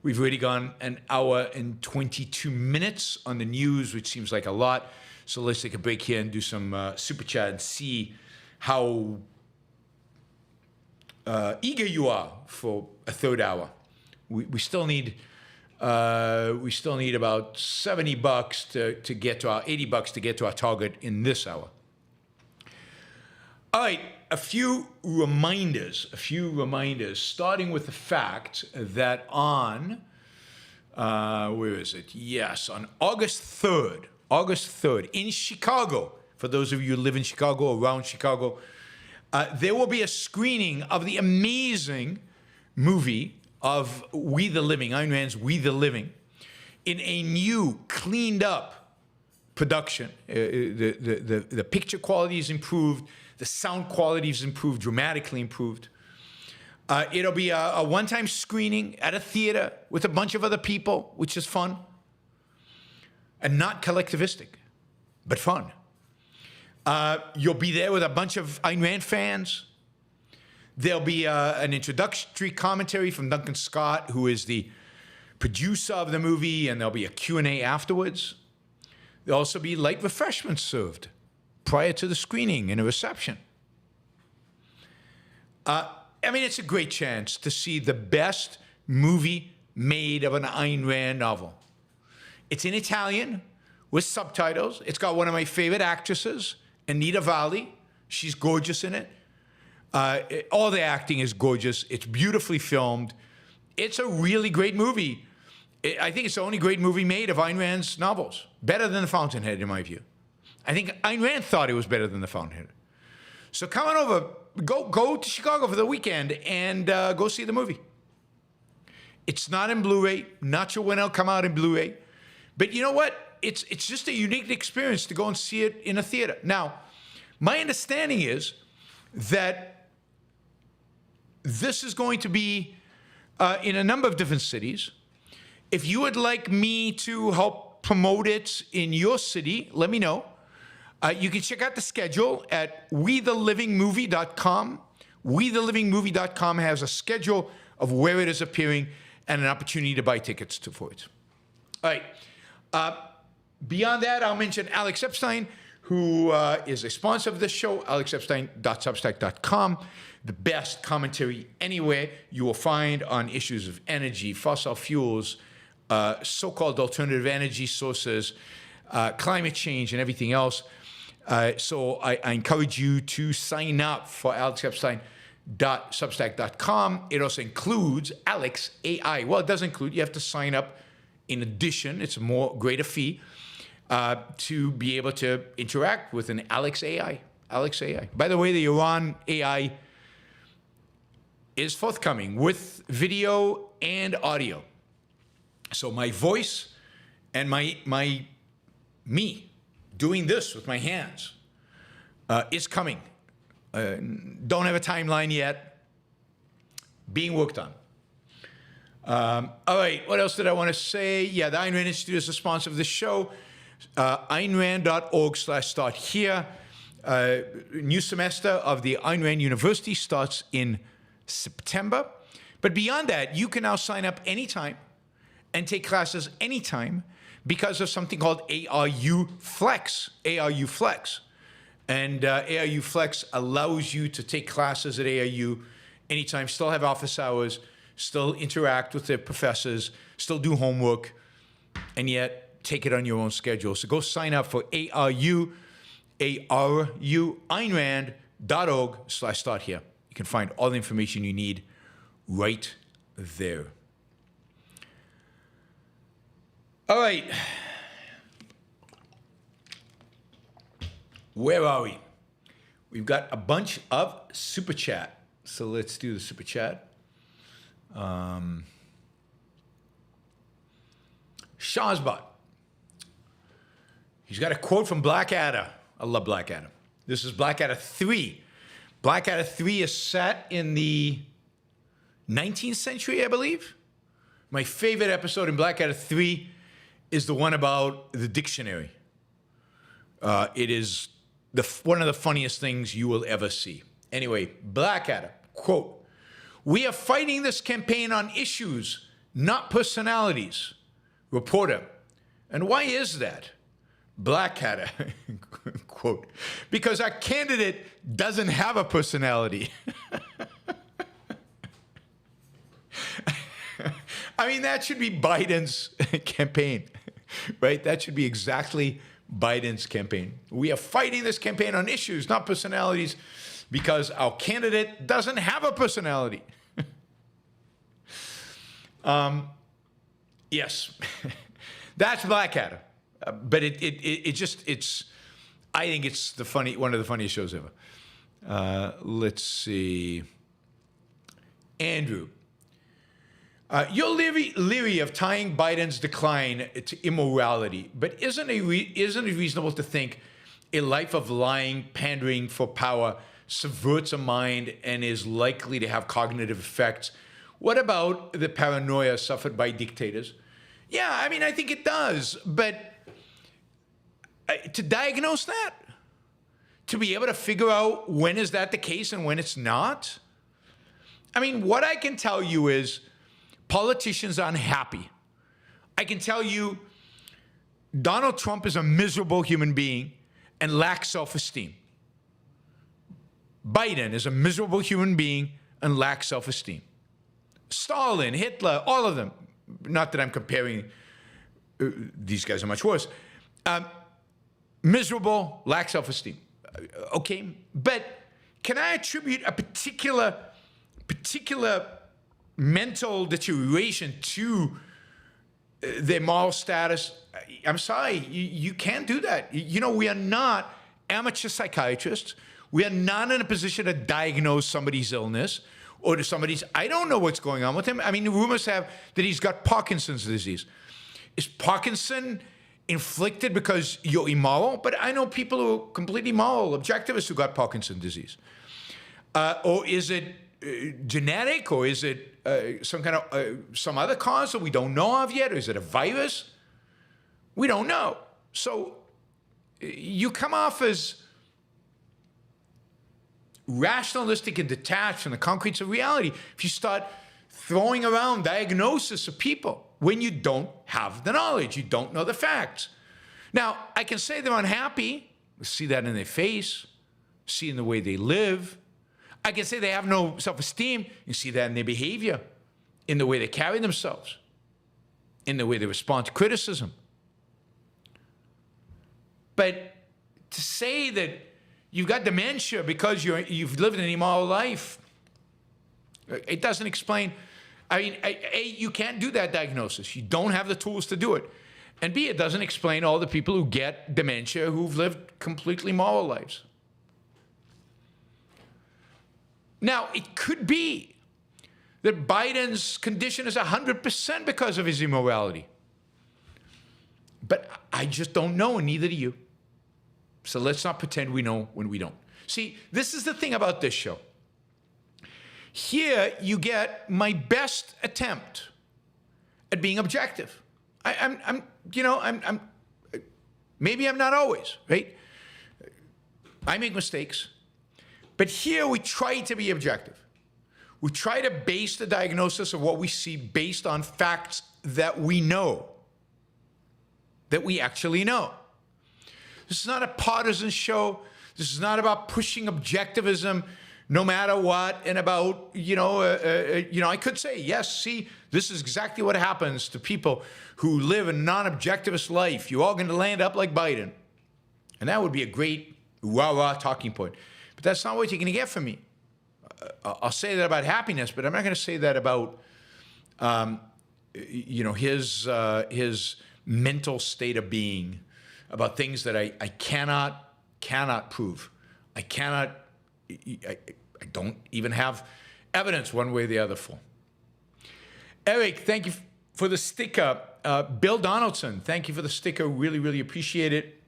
we've already gone an hour and 22 minutes on the news, which seems like a lot. So let's take a break here and do some super chat and see how eager you are for a third hour. We still need about $70 to get to our $80 to get to our target in this hour. All right, a few reminders, starting with the fact that on, where is it? Yes, on August 3rd in Chicago, for those of you who live in Chicago or around Chicago, there will be a screening of the amazing movie of We the Living, Ayn Rand's We the Living, in a new, cleaned up production. The picture quality is improved, the sound quality is improved, dramatically improved. It'll be a one-time screening at a theater with a bunch of other people, which is fun. And not collectivistic, but fun. You'll be there with a bunch of Ayn Rand fans. There'll be an introductory commentary from Duncan Scott, who is the producer of the movie, and there'll be a Q&A afterwards. There'll also be light refreshments served prior to the screening and a reception. It's a great chance to see the best movie made of an Ayn Rand novel. It's in Italian with subtitles. It's got one of my favorite actresses, Anita Valli. She's gorgeous in it. All the acting is gorgeous. It's beautifully filmed. It's a really great movie. I think it's the only great movie made of Ayn Rand's novels. Better than The Fountainhead, in my view. I think Ayn Rand thought it was better than The Fountainhead. So come on over. Go to Chicago for the weekend and go see the movie. It's not in Blu-ray. Not sure when it'll come out in Blu-ray. But you know what? It's just a unique experience to go and see it in a theater. Now, my understanding is that this is going to be in a number of different cities. If you would like me to help promote it in your city, let me know. You can check out the schedule at wethelivingmovie.com. Wethelivingmovie.com has a schedule of where it is appearing and an opportunity to buy tickets for it. All right. Beyond that, I'll mention Alex Epstein, who is a sponsor of this show, alexepstein.substack.com. The best commentary anywhere you will find on issues of energy, fossil fuels, so-called alternative energy sources, climate change, and everything else. So I encourage you to sign up for alexepstein.substack.com. It also includes Alex AI. Well, it does include, you have to sign up in addition. It's a greater fee to be able to interact with an Alex AI. Alex AI. By the way, the Yaron AI is forthcoming with video and audio. So my voice and me doing this with my hands is coming. Don't have a timeline yet. Being worked on. All right, what else did I want to say? Yeah, the Ayn Rand Institute is the sponsor of this show. AynRand.org/start here. New semester of the Ayn Rand University starts in September. But beyond that, you can now sign up anytime and take classes anytime because of something called ARU Flex. ARU Flex. And ARU Flex allows you to take classes at ARU anytime, still have office hours, still interact with the professors, still do homework, and yet take it on your own schedule. So go sign up for ARU, AynRand.org/start here. You can find all the information you need right there. All right. Where are we? We've got a bunch of super chat. So let's do the super chat. Shazbot. He's got a quote from Blackadder. I love Blackadder. This is Blackadder III. Blackadder III is set in the 19th century, I believe. My favorite episode in Blackadder III is the one about the dictionary. It is one of the funniest things you will ever see. Anyway, Blackadder, quote, "We are fighting this campaign on issues, not personalities." Reporter, "And why is that?" Blackadder, quote, "Because our candidate doesn't have a personality." I mean, that should be Biden's campaign, right? That should be exactly Biden's campaign. "We are fighting this campaign on issues, not personalities, because our candidate doesn't have a personality." Yes, that's Blackadder. But it's I think it's one of the funniest shows ever. Let's see. Andrew. "You're leery of tying Biden's decline to immorality, but isn't it reasonable to think a life of lying, pandering for power subverts a mind and is likely to have cognitive effects? What about the paranoia suffered by dictators?" Yeah, I mean, I think it does, but to diagnose that, to be able to figure out when is that the case and when it's not. I mean, what I can tell you is politicians are unhappy. I can tell you Donald Trump is a miserable human being and lacks self-esteem. Biden is a miserable human being and lacks self-esteem. Stalin, Hitler, all of them. Not that I'm comparing, these guys are much worse. Miserable, lack self-esteem. Okay, but can I attribute a particular mental deterioration to their moral status? I'm sorry, you can't do that. You know, we are not amateur psychiatrists. We are not in a position to diagnose somebody's illness or to somebody's, I don't know what's going on with him. I mean, the rumors have that he's got Parkinson's disease. Is Parkinson inflicted because you're immoral? But I know people who are completely moral, objectivists who got Parkinson's disease. Or is it genetic, or is it some other cause that we don't know of yet? Or is it a virus? We don't know. So you come off as rationalistic and detached from the concretes of reality if you start throwing around diagnosis of people when you don't have the knowledge, you don't know the facts. Now, I can say they're unhappy, see that in their face, see in the way they live. I can say they have no self-esteem, you see that in their behavior, in the way they carry themselves, in the way they respond to criticism. But to say that you've got dementia because you've lived an immoral life, it doesn't explain. I mean, A, you can't do that diagnosis. You don't have the tools to do it. And B, it doesn't explain all the people who get dementia who've lived completely moral lives. Now, it could be that Biden's condition is 100% because of his immorality. But I just don't know, and neither do you. So let's not pretend we know when we don't. See, this is the thing about this show. Here you get my best attempt at being objective. Maybe I'm not always, right? I make mistakes. But here we try to be objective. We try to base the diagnosis of what we see based on facts that we know, that we actually know. This is not a partisan show. This is not about pushing objectivism no matter what, and about, I could say, yes, see, this is exactly what happens to people who live a non-objectivist life. You're all going to land up like Biden. And that would be a great rah-rah talking point. But that's not what you're going to get from me. I'll say that about happiness, but I'm not going to say that about, his mental state of being, about things that I cannot prove. I don't even have evidence one way or the other for. Eric, thank you for the sticker. Bill Donaldson, thank you for the sticker. Really, really appreciate it.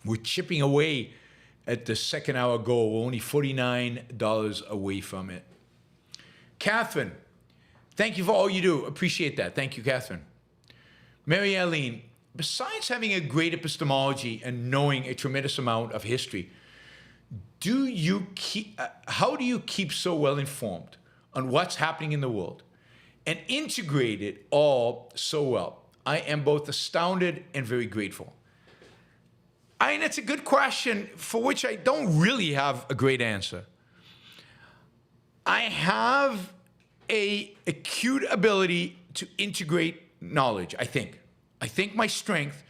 We're chipping away at the second hour goal. We're only $49 away from it. Catherine, thank you for all you do. Appreciate that. Thank you, Catherine. Mary Eileen, besides having a great epistemology and knowing a tremendous amount of history, how do you keep so well informed on what's happening in the world and integrate it all so well? I am both astounded and very grateful. And it's a good question for which I don't really have a great answer. I have an acute ability to integrate knowledge, I think. I think my strength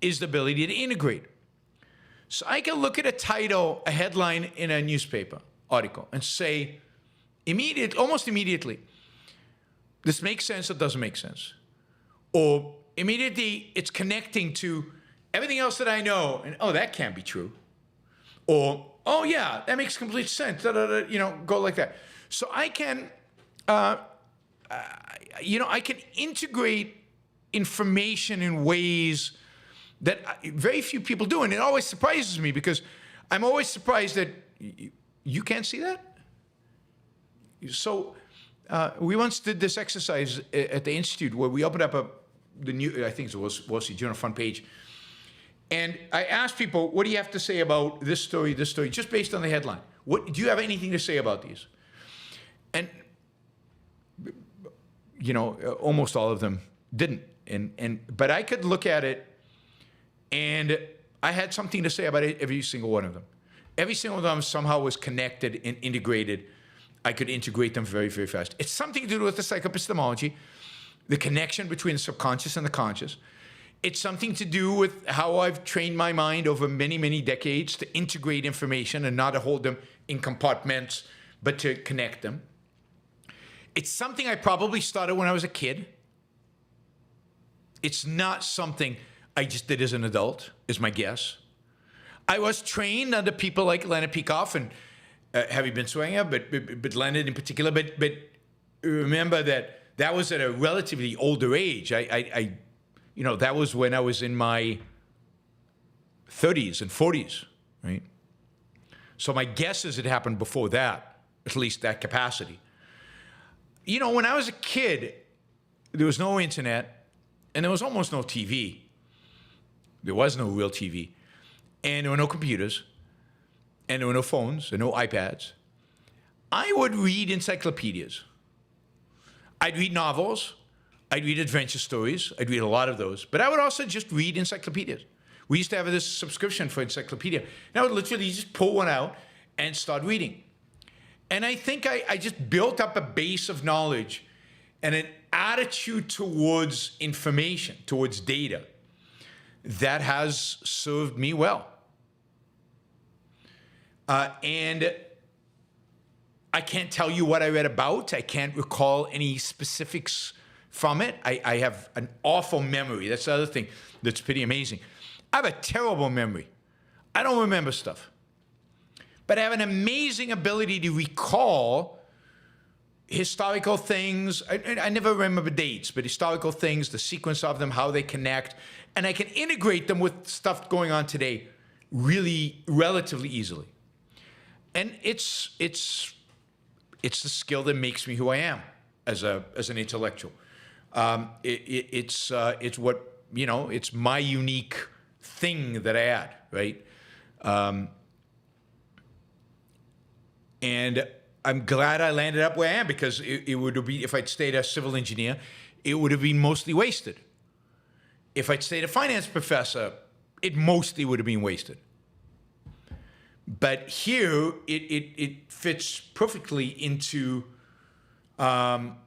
is the ability to integrate. So I can look at a title, a headline in a newspaper article, and say, almost immediately, this makes sense or doesn't make sense. Or immediately it's connecting to everything else that I know, and that can't be true. Or, oh yeah, that makes complete sense, go like that. So I can, I can integrate information in ways that very few people do, and it always surprises me because I'm always surprised that you can't see that. So we once did this exercise at the Institute where we opened up the new, I think it was Wall Street Journal front page, and I asked people, what do you have to say about this story, just based on the headline? What do you have anything to say about these? And almost all of them didn't. But I could look at it, and I had something to say about it, every single one of them. Every single one of them somehow was connected and integrated. I could integrate them very, very fast. It's something to do with the psychoepistemology, the connection between the subconscious and the conscious. It's something to do with how I've trained my mind over many, many decades to integrate information and not to hold them in compartments, but to connect them. It's something I probably started when I was a kid. It's not something I just did as an adult, is my guess. I was trained under people like Leonard Peikoff and Harry Binswanger, but Leonard in particular. But remember that was at a relatively older age. That was when I was in my 30s and 40s, right? So my guess is it happened before that, at least that capacity. When I was a kid, there was no internet, and there was almost no TV. There was no real TV. And there were no computers. And there were no phones and no iPads. I would read encyclopedias. I'd read novels. I'd read adventure stories. I'd read a lot of those. But I would also just read encyclopedias. We used to have this subscription for encyclopedia. And I would literally just pull one out and start reading. And I think I just built up a base of knowledge and an attitude towards information, towards data, that has served me well. And I can't tell you what I read about. I can't recall any specifics from it. I have an awful memory. That's the other thing that's pretty amazing. I have a terrible memory. I don't remember stuff. But I have an amazing ability to recall historical things. I never remember dates, but historical things, the sequence of them, how they connect. And I can integrate them with stuff going on today really relatively easily. And it's the skill that makes me who I am as an intellectual. It's what, it's my unique thing that I add, right? And I'm glad I landed up where I am, because it would have been, if I'd stayed a civil engineer, it would have been mostly wasted. If I'd stayed a finance professor, it mostly would have been wasted. But here, it fits perfectly into what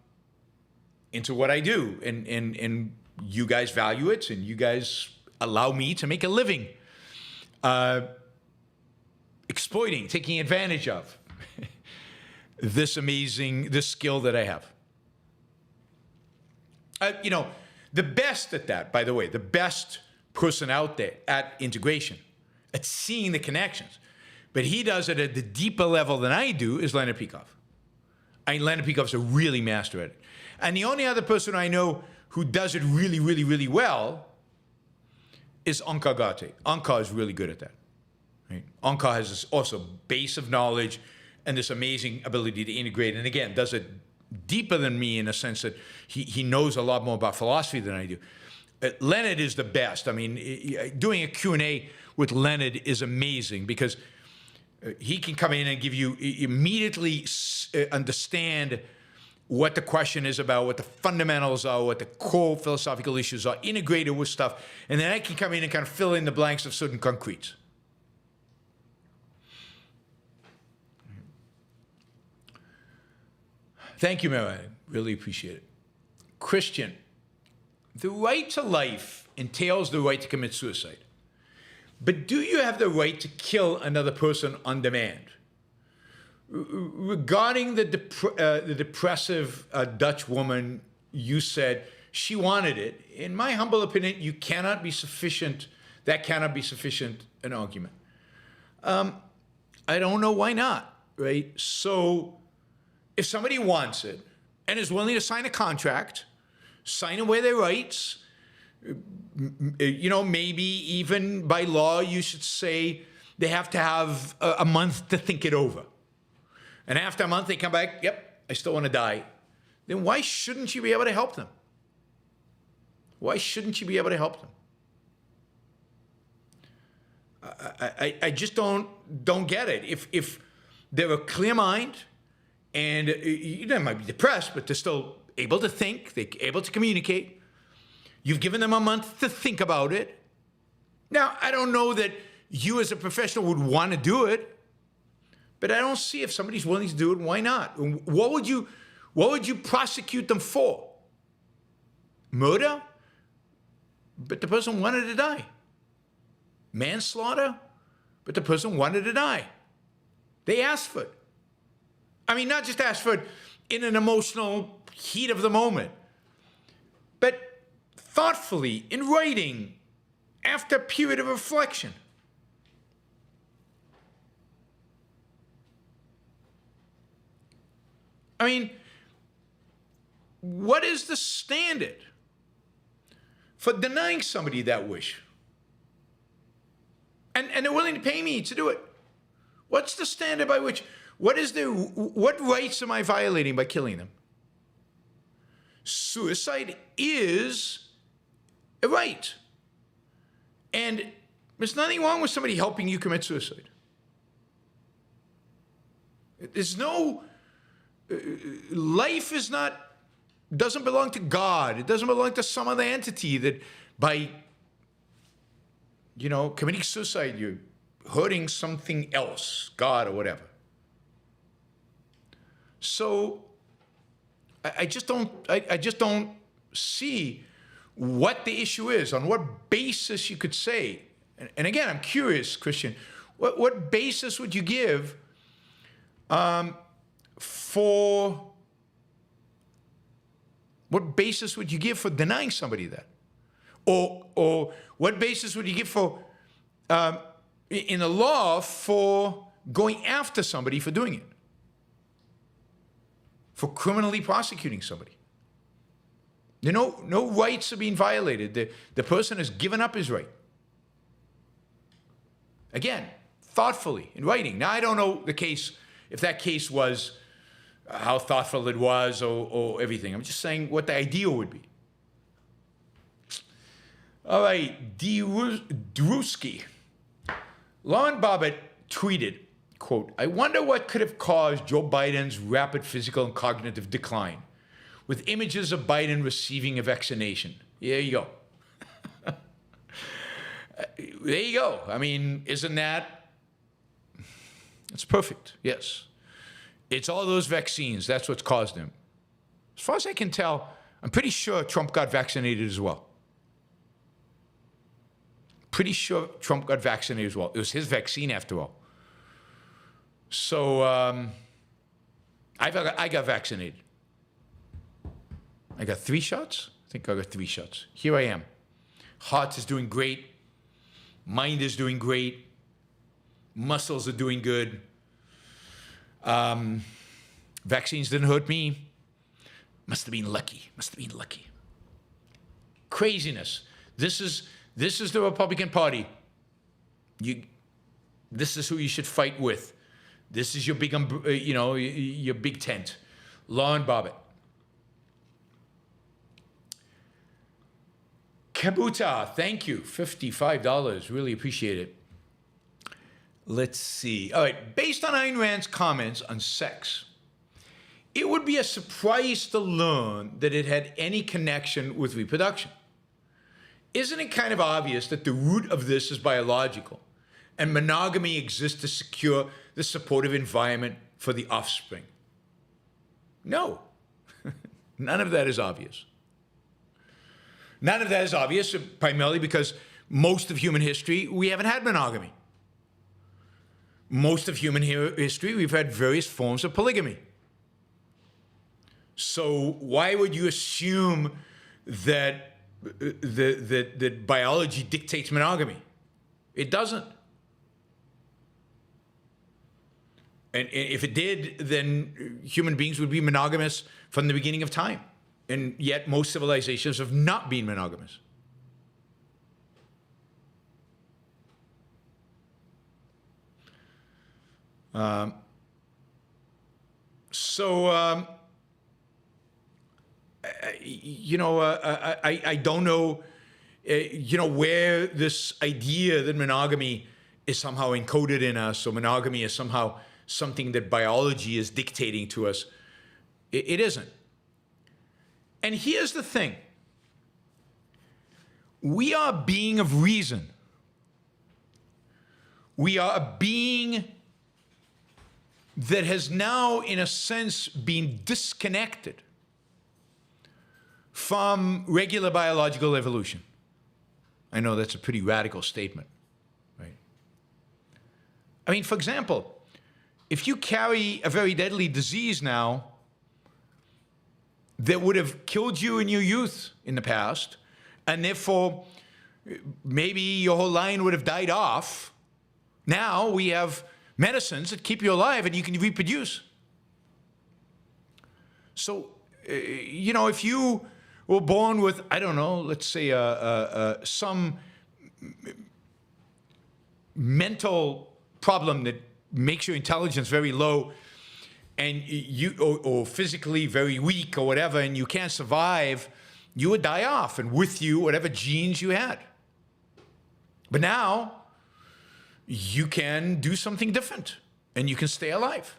I do, and you guys value it, and you guys allow me to make a living exploiting, taking advantage of this skill that I have. The best at that, by the way, the best person out there at integration, at seeing the connections, but he does it at the deeper level than I do, is Leonard Peikoff. Leonard Peikoff's a really master at it. And the only other person I know who does it really, really, really well is Onkar Ghate. Onkar is really good at that. Right? Onkar has this also base of knowledge and this amazing ability to integrate, and again, does it deeper than me in a sense that he knows a lot more about philosophy than I do. Leonard is the best. I mean, doing a Q&A with Leonard is amazing, because he can come in and give you, immediately understand what the question is about, what the fundamentals are, what the core philosophical issues are, integrated with stuff, and then I can come in and kind of fill in the blanks of certain concretes. Thank you, Mary. Really appreciate it. Christian, the right to life entails the right to commit suicide. But do you have the right to kill another person on demand? Regarding the depressive Dutch woman, you said she wanted it. In my humble opinion, that cannot be sufficient an argument. I don't know why not, right? So if somebody wants it and is willing to sign a contract, sign away their rights, maybe even by law, you should say they have to have a month to think it over. And after a month, they come back, yep, I still want to die. Then why shouldn't you be able to help them? Why shouldn't you be able to help them? I just don't get it. If they're a clear mind, and they might be depressed, but they're still able to think, they're able to communicate. You've given them a month to think about it. Now, I don't know that you as a professional would want to do it, but I don't see, if somebody's willing to do it, why not? What would you prosecute them for? Murder? But the person wanted to die. Manslaughter? But the person wanted to die. They asked for it. I mean, not just asked for it in an emotional heat of the moment, but thoughtfully, in writing, after a period of reflection. I mean, what is the standard for denying somebody that wish? And they're willing to pay me to do it. What's the standard by which? What rights am I violating by killing them? Suicide is a right. And there's nothing wrong with somebody helping you commit suicide. There's no, life doesn't belong to God. It doesn't belong to some other entity that by, committing suicide, you're hurting something else, God or whatever. So I just don't see what the issue is, on what basis you could say. And again, I'm curious, Christian, what basis would you give for denying somebody that? Or what basis would you give for in the law for going after somebody for doing it? For criminally prosecuting somebody. No rights are being violated. The person has given up his right. Again, thoughtfully, in writing. Now, I don't know if that case was, how thoughtful it was or everything. I'm just saying what the ideal would be. All right, Drewski. Lauren Boebert tweeted, quote, I wonder what could have caused Joe Biden's rapid physical and cognitive decline, with images of Biden receiving a vaccination. There you go. There you go. I mean, isn't that? It's perfect, yes. It's all those vaccines. That's what's caused them. As far as I can tell, I'm pretty sure Trump got vaccinated as well. Pretty sure Trump got vaccinated as well. It was his vaccine after all. So I got vaccinated. I got 3 shots? I think I got 3 shots. Here I am. Heart is doing great. Mind is doing great. Muscles are doing good. Vaccines didn't hurt me. Must have been lucky. Must have been lucky. Craziness. This is the Republican Party. This is who you should fight with. This is your big, your big tent. Lauren Boebert. Kabuta, thank you. $55. Really appreciate it. Let's see. All right. Based on Ayn Rand's comments on sex, it would be a surprise to learn that it had any connection with reproduction. Isn't it kind of obvious that the root of this is biological and monogamy exists to secure the supportive environment for the offspring? No. None of that is obvious. None of that is obvious, primarily because most of human history, we haven't had monogamy. Most of human history, we've had various forms of polygamy. So why would you assume that that biology dictates monogamy? It doesn't. And if it did, then human beings would be monogamous from the beginning of time. And yet most civilizations have not been monogamous. I don't know, where this idea that monogamy is somehow encoded in us, or monogamy is somehow something that biology is dictating to us. It isn't. And here's the thing. We are a being of reason. We are a being that has now, in a sense, been disconnected from regular biological evolution. I know that's a pretty radical statement, right? I mean, for example, if you carry a very deadly disease now that would have killed you in your youth in the past, and therefore maybe your whole line would have died off, now we have medicines that keep you alive and you can reproduce. So, if you were born with, I don't know, let's say some mental problem that makes your intelligence very low, and you or physically very weak or whatever, and you can't survive, you would die off, and with you whatever genes you had. But now you can do something different and you can stay alive.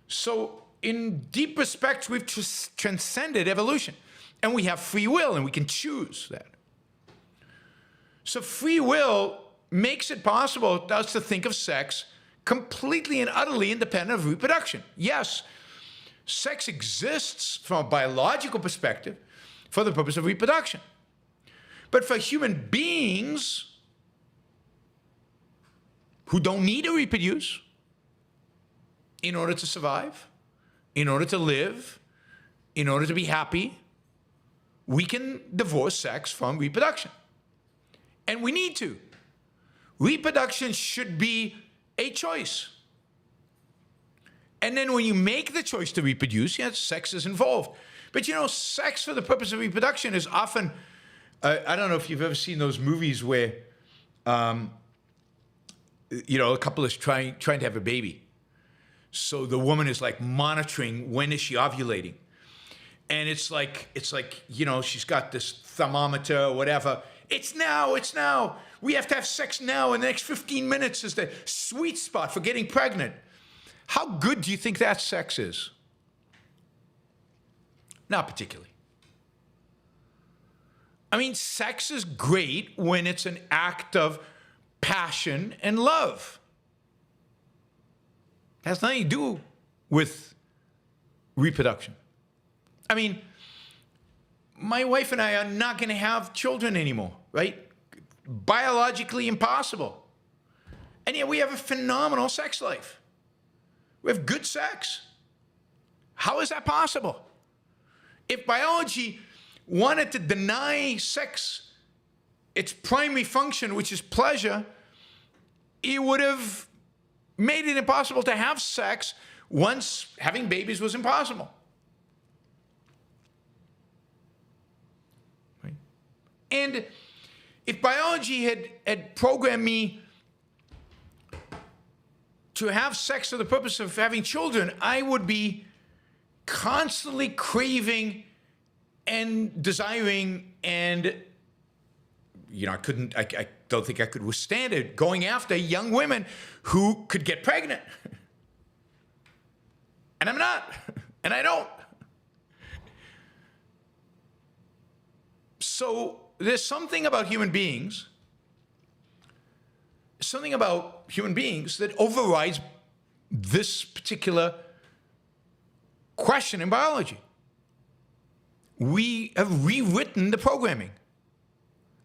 So in deep respects, we've transcended evolution, and we have free will, and we can choose that. So free will makes it possible to us to think of sex completely and utterly independent of reproduction. Yes, sex exists from a biological perspective for the purpose of reproduction. But for human beings who don't need to reproduce in order to survive, in order to live, in order to be happy, we can divorce sex from reproduction. And we need to. Reproduction should be a choice. And then when you make the choice to reproduce, yes, sex is involved. But sex for the purpose of reproduction is often, I don't know if you've ever seen those movies where, a couple is trying to have a baby. So the woman is like monitoring when is she ovulating. And it's like, you know, she's got this thermometer or whatever. It's now, it's now. We have to have sex now. In the next 15 minutes is the sweet spot for getting pregnant. How good do you think that sex is? Not particularly. I mean, sex is great when it's an act of passion and love. It has nothing to do with reproduction. I mean, my wife and I are not going to have children anymore, right? Biologically impossible. And yet we have a phenomenal sex life. We have good sex. How is that possible? If biology wanted to deny sex its primary function, which is pleasure, it would have made it impossible to have sex once having babies was impossible. Right? And if biology had programmed me to have sex for the purpose of having children, I would be constantly craving and desiring, and you know, I don't think I could withstand it, going after young women who could get pregnant. And I'm not, and I don't. So there's something about human beings, that overrides this particular question in biology. We have rewritten the programming.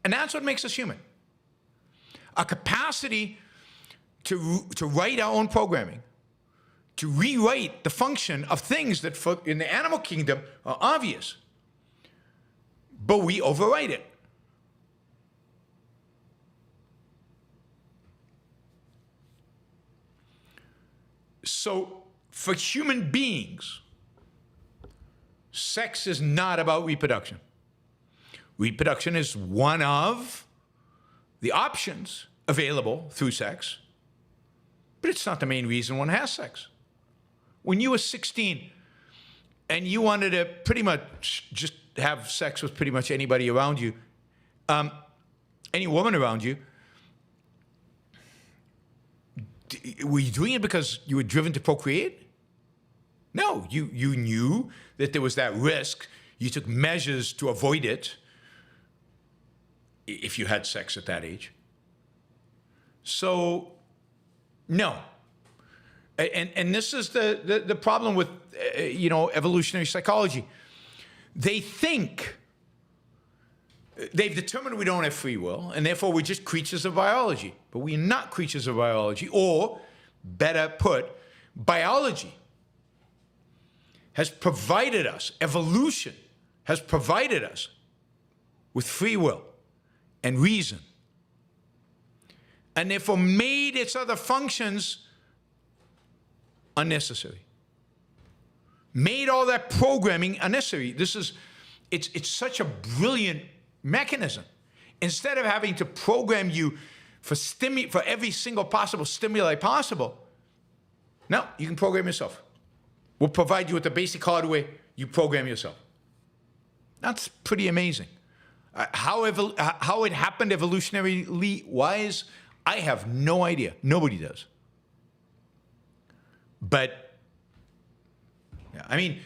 And that's what makes us human. Our capacity to write our own programming, to rewrite the function of things that in the animal kingdom are obvious, but we overwrite it. So for human beings, sex is not about reproduction. Reproduction is one of the options available through sex, but it's not the main reason one has sex. When you were 16 and you wanted to pretty much just have sex with pretty much anybody around you, any woman around you, were you doing it because you were driven to procreate? No, you knew that there was that risk. You took measures to avoid it if you had sex at that age. So, no. And this is the problem with, you know, evolutionary psychology. They think they've determined we don't have free will, and therefore we're just creatures of biology. But we're not creatures of biology, or better put, biology has provided us, evolution has provided us with free will and reason, and therefore made its other functions unnecessary. Made all that programming unnecessary. It's such a brilliant mechanism. Instead of having to program you for every single possible stimuli possible, no, you can program yourself. We'll provide you with the basic hardware, you program yourself. That's pretty amazing. How it happened evolutionarily wise, I have no idea. Nobody does. But, yeah, I mean,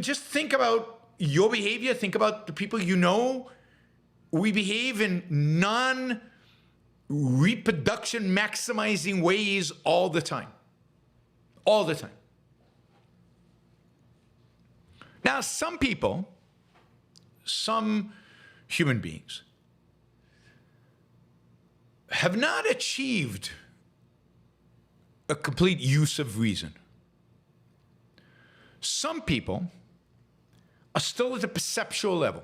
just think about your behavior. Think about the people you know. We behave in non-reproduction maximizing ways all the time. All the time. Now, some people, some human beings, have not achieved a complete use of reason. Some people are still at the perceptual level.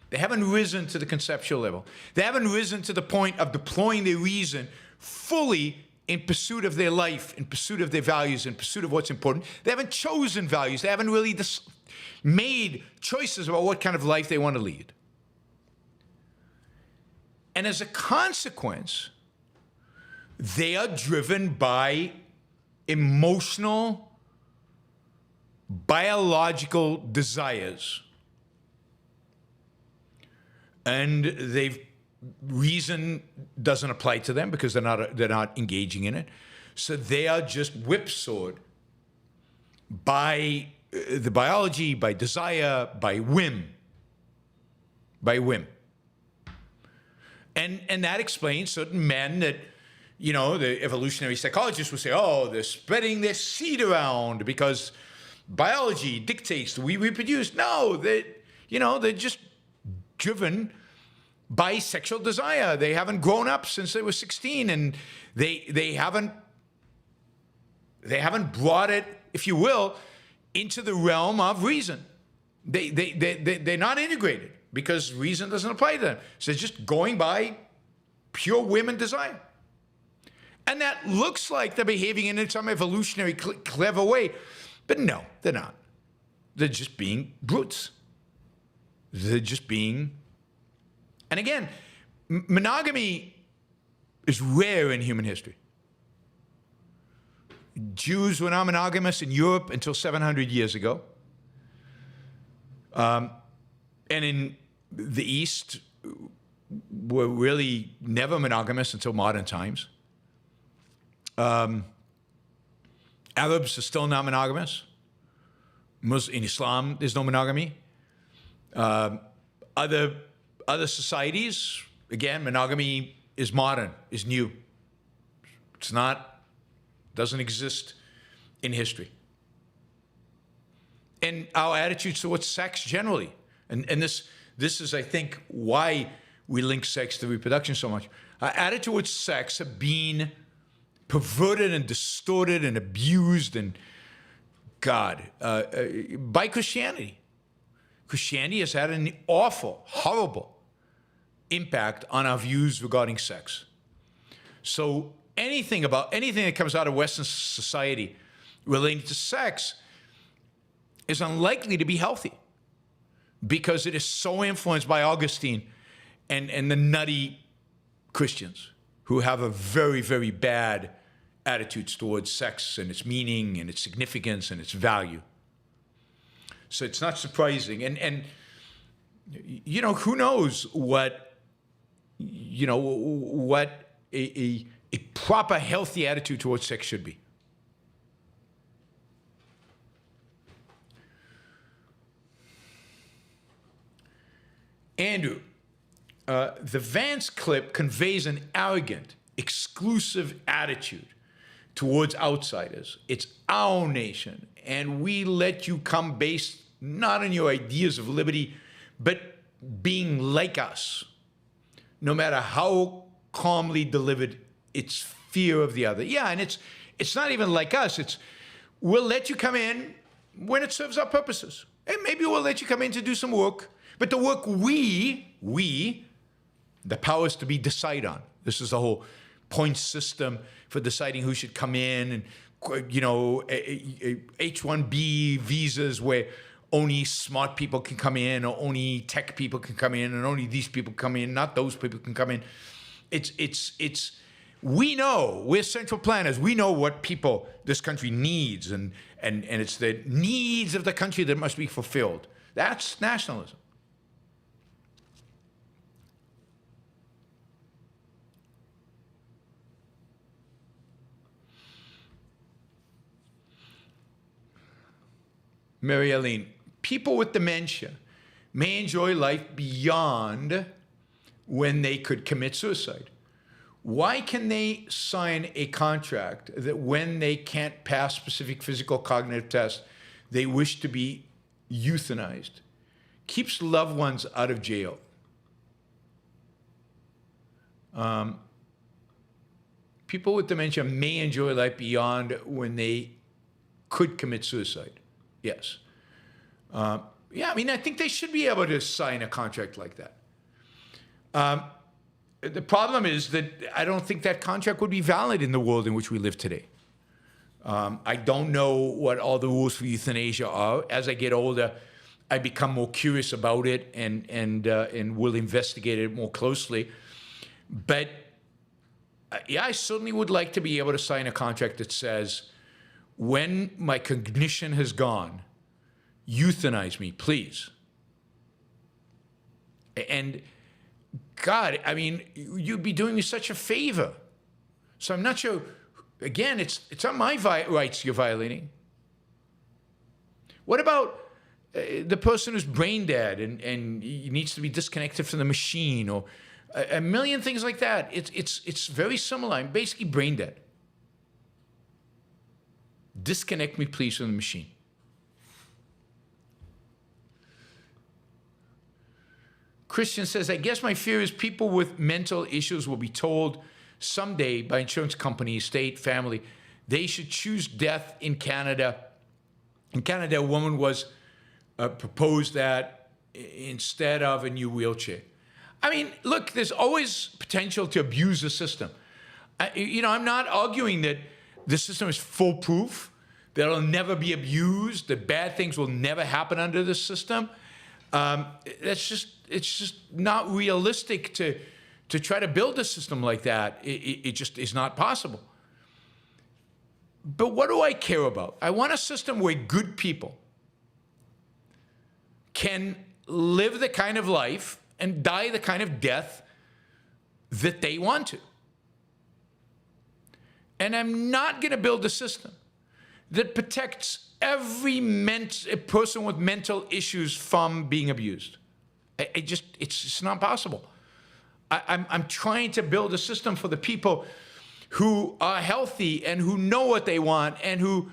They haven't risen to the conceptual level. They haven't risen to the point of deploying their reason fully in pursuit of their life, in pursuit of their values, in pursuit of what's important. They haven't chosen values. They haven't really made choices about what kind of life they want to lead. And as a consequence, they are driven by emotional biological desires, and reason doesn't apply to them because they're not engaging in it. So they are just whipsawed by the biology, by desire, by whim. And that explains certain men that, the evolutionary psychologists would say, oh, they're spreading their seed around because biology dictates that we reproduce. No, they're just driven by sexual desire. They haven't grown up since they were 16, and they haven't brought it, if you will, into the realm of reason. They're not integrated because reason doesn't apply to them. So it's just going by pure whim and desire. And that looks like they're behaving in some evolutionary clever way, but no, they're not. They're just being brutes. They're just being, and again, monogamy is rare in human history. Jews were not monogamous in Europe until 700 years ago. And in the East, were really never monogamous until modern times. Arabs are still not monogamous. In Islam, there's no monogamy. Other societies, again, monogamy is modern, is new. Doesn't exist in history. And our attitudes towards sex generally, and this is, I think, why we link sex to reproduction so much. Our attitudes towards sex have been perverted and distorted and abused and by Christianity. Christianity has had an awful, horrible impact on our views regarding sex. So anything that comes out of Western society relating to sex is unlikely to be healthy because it is so influenced by Augustine and the nutty Christians who have a very, very bad attitudes towards sex and its meaning and its significance and its value. So it's not surprising. And who knows what a proper, healthy attitude towards sex should be. Andrew, the Vance clip conveys an arrogant, exclusive attitude towards outsiders. It's our nation, and we let you come based not on your ideas of liberty, but being like us. No matter how calmly delivered, it's fear of the other. Yeah, and it's not even like us. It's we'll let you come in when it serves our purposes. And maybe we'll let you come in to do some work. But the work the powers to be decide on. This is the whole point system for deciding who should come in, and H-1B visas where only smart people can come in, or only tech people can come in, and only these people come in, not those people can come in. We know, we're central planners, we know what people this country needs, and it's the needs of the country that must be fulfilled. That's nationalism. Mary Eileen, people with dementia may enjoy life beyond when they could commit suicide. Why can they sign a contract that when they can't pass specific physical cognitive tests, they wish to be euthanized? Keeps loved ones out of jail. People with dementia may enjoy life beyond when they could commit suicide. Yes. I think they should be able to sign a contract like that. The problem is that I don't think that contract would be valid in the world in which we live today. I don't know what all the rules for euthanasia are. As I get older, I become more curious about it and will investigate it more closely. But I certainly would like to be able to sign a contract that says, when my cognition has gone, euthanize me, please. And God, I mean, you'd be doing me such a favor. So I'm not sure, again, it's not my rights you're violating. What about the person who's brain dead and he needs to be disconnected from the machine, or a million things like that? It's very similar. I'm basically brain dead. Disconnect me, please, from the machine. Christian says, I guess my fear is people with mental issues will be told someday by insurance companies, state, family, they should choose death in Canada. In Canada, a woman was proposed that instead of a new wheelchair. I mean, look, there's always potential to abuse the system. I'm not arguing that the system is foolproof, that it'll never be abused, that bad things will never happen under the system. It's just not realistic to try to build a system like that. It just is not possible. But what do I care about? I want a system where good people can live the kind of life and die the kind of death that they want to. And I'm not going to build a system that protects every person with mental issues from being abused. It's just not possible. I'm trying to build a system for the people who are healthy and who know what they want and who,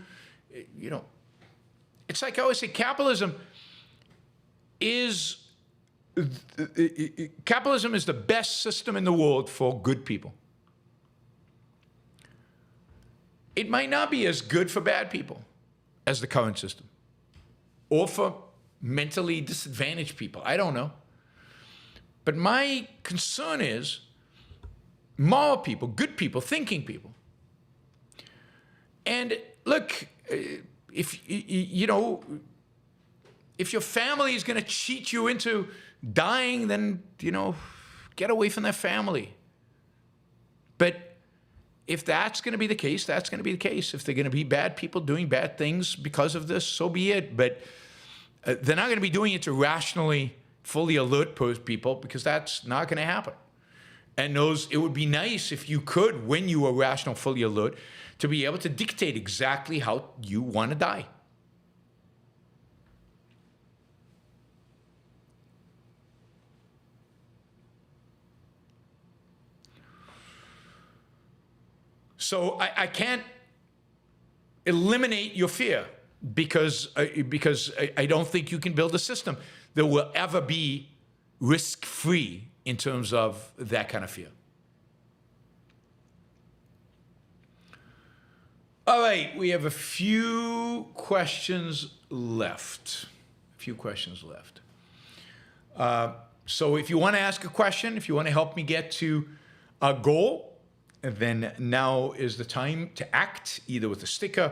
it's like I always say, capitalism is the best system in the world for good people. It might not be as good for bad people as the current system, or for mentally disadvantaged people. I don't know. But my concern is moral people, good people, thinking people. And look, if your family is going to cheat you into dying, then, get away from their family. But if that's going to be the case, that's going to be the case. If they're going to be bad people doing bad things because of this, so be it. But they're not going to be doing it to rationally, fully alert people, because that's not going to happen. And it would be nice if you could, when you are rational, fully alert, to be able to dictate exactly how you want to die. So I can't eliminate your fear because I don't think you can build a system that will ever be risk-free in terms of that kind of fear. All right, we have a few questions left. So if you want to ask a question, if you want to help me get to a goal, then now is the time to act, either with a sticker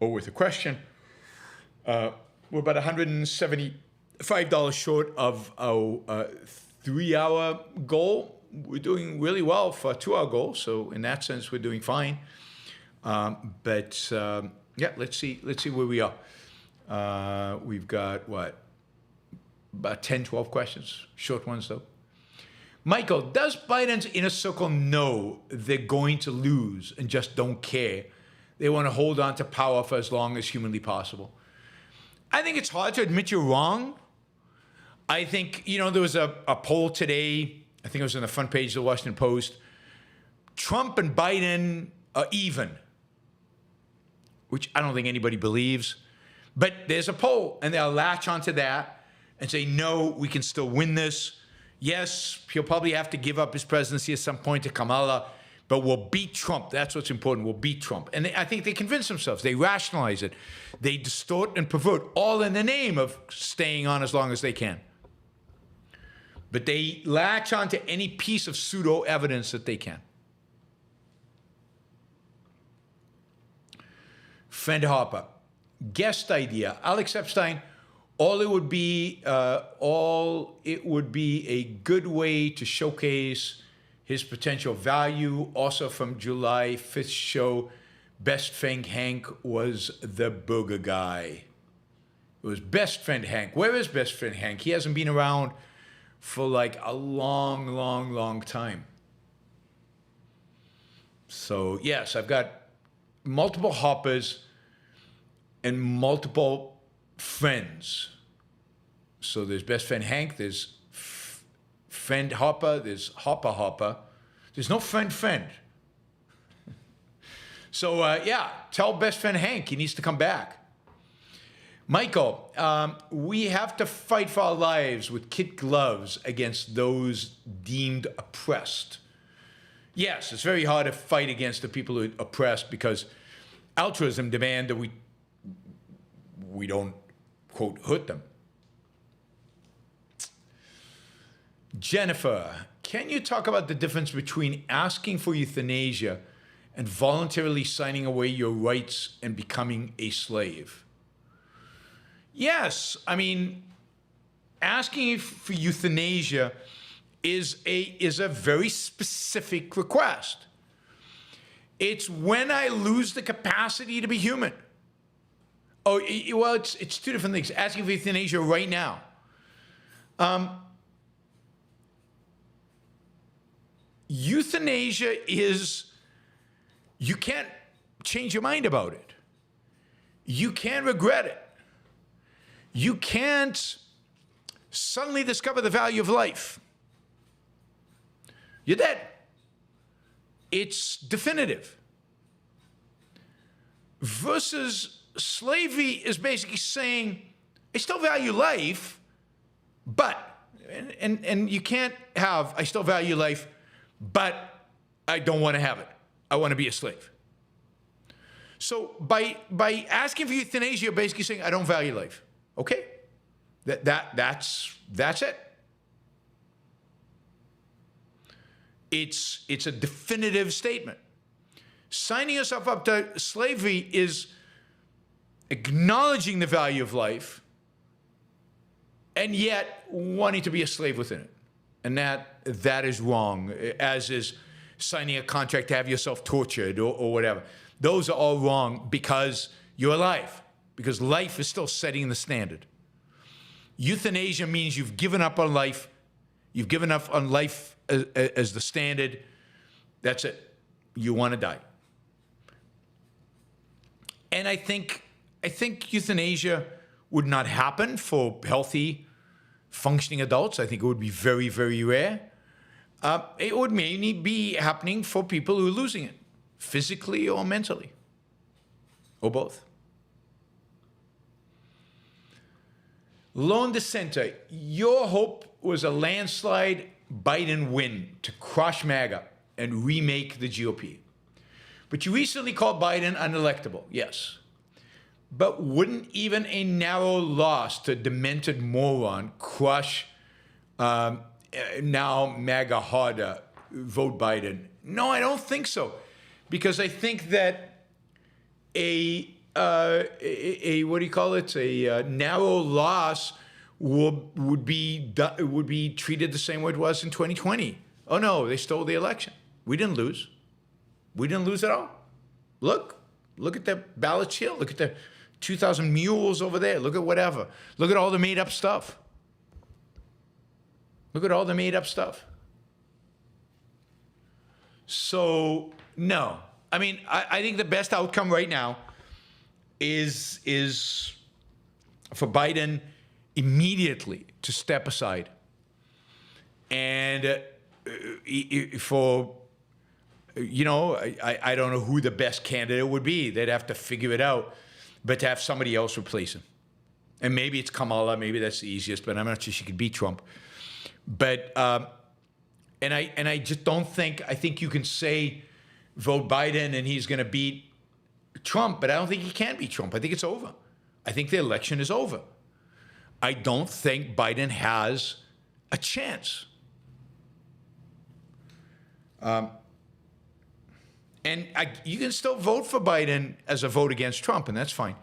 or with a question. We're about $175 short of our 3-hour goal. We're doing really well for a 2-hour goal, so in that sense, we're doing fine. Let's see where we are. We've got about 10, 12 questions, short ones though. Michael, does Biden's inner circle know they're going to lose and just don't care? They want to hold on to power for as long as humanly possible. I think it's hard to admit you're wrong. I think, there was a poll today, I think it was on the front page of the Washington Post. Trump and Biden are even, which I don't think anybody believes. But there's a poll, and they'll latch onto that and say, no, we can still win this. Yes, he'll probably have to give up his presidency at some point to Kamala, but we'll beat Trump. That's what's important. We'll beat Trump. And I think they convince themselves. They rationalize it. They distort and pervert, all in the name of staying on as long as they can. But they latch onto any piece of pseudo-evidence that they can. Friend Harper, guest idea. Alex Epstein, it would be a good way to showcase his potential value. Also from July 5th show, Best Thing Hank was the burger guy. It was best friend Hank. Where is best friend Hank? He hasn't been around for like a long, long, long time. So yes, I've got multiple hoppers and multiple friends. So there's best friend Hank, there's friend Hopper, there's Hopper. There's no friend. So yeah, tell best friend Hank he needs to come back. Michael, we have to fight for our lives with kid gloves against those deemed oppressed. Yes, it's very hard to fight against the people who are oppressed because altruism demand that we don't, quote, hurt them. Jennifer, can you talk about the difference between asking for euthanasia and voluntarily signing away your rights and becoming a slave? Yes, I mean, asking for euthanasia is a very specific request. It's when I lose the capacity to be human. Oh, well, it's two different things. Asking for euthanasia right now. Euthanasia is, you can't change your mind about it. You can't regret it. You can't suddenly discover the value of life. You're dead. It's definitive. Versus slavery is basically saying, I still value life, but, and you can't have, I still value life, but I don't want to have it. I want to be a slave. So by asking for euthanasia, you're basically saying, I don't value life. Okay? That's it. It's a definitive statement. Signing yourself up to slavery is acknowledging the value of life and yet wanting to be a slave within it. And that is wrong, as is signing a contract to have yourself tortured or whatever. Those are all wrong because you're alive, because life is still setting the standard. Euthanasia means you've given up on life. You've given up on life as the standard. That's it. You want to die. And I think euthanasia would not happen for healthy, functioning adults. I think it would be very, very rare. It would mainly be happening for people who are losing it, physically or mentally, or both. Lone dissenter, your hope was a landslide Biden win to crush MAGA and remake the GOP. But you recently called Biden unelectable, yes. But wouldn't even a narrow loss to demented moron crush now MAGA harder, vote Biden? No, I don't think so. Because I think that a what do you call it? A narrow loss would be treated the same way it was in 2020. Oh no, they stole the election. We didn't lose. We didn't lose at all. Look at the ballot shield. Look at the 2,000 mules over there. Look at whatever. Look at all the made up stuff. Look at all the made up stuff. So no, I mean, I think the best outcome right now is for Biden immediately to step aside, and for, you know, I don't know who the best candidate would be. They'd have to figure it out, but to have somebody else replace him, and maybe it's Kamala. Maybe that's the easiest, but I'm not sure she could beat Trump. But and I just don't think. I think you can say vote Biden and he's going to beat Trump, but I don't think he can beat Trump. I think it's over. I think the election is over. I don't think Biden has a chance. And you can still vote for Biden as a vote against Trump, and that's fine.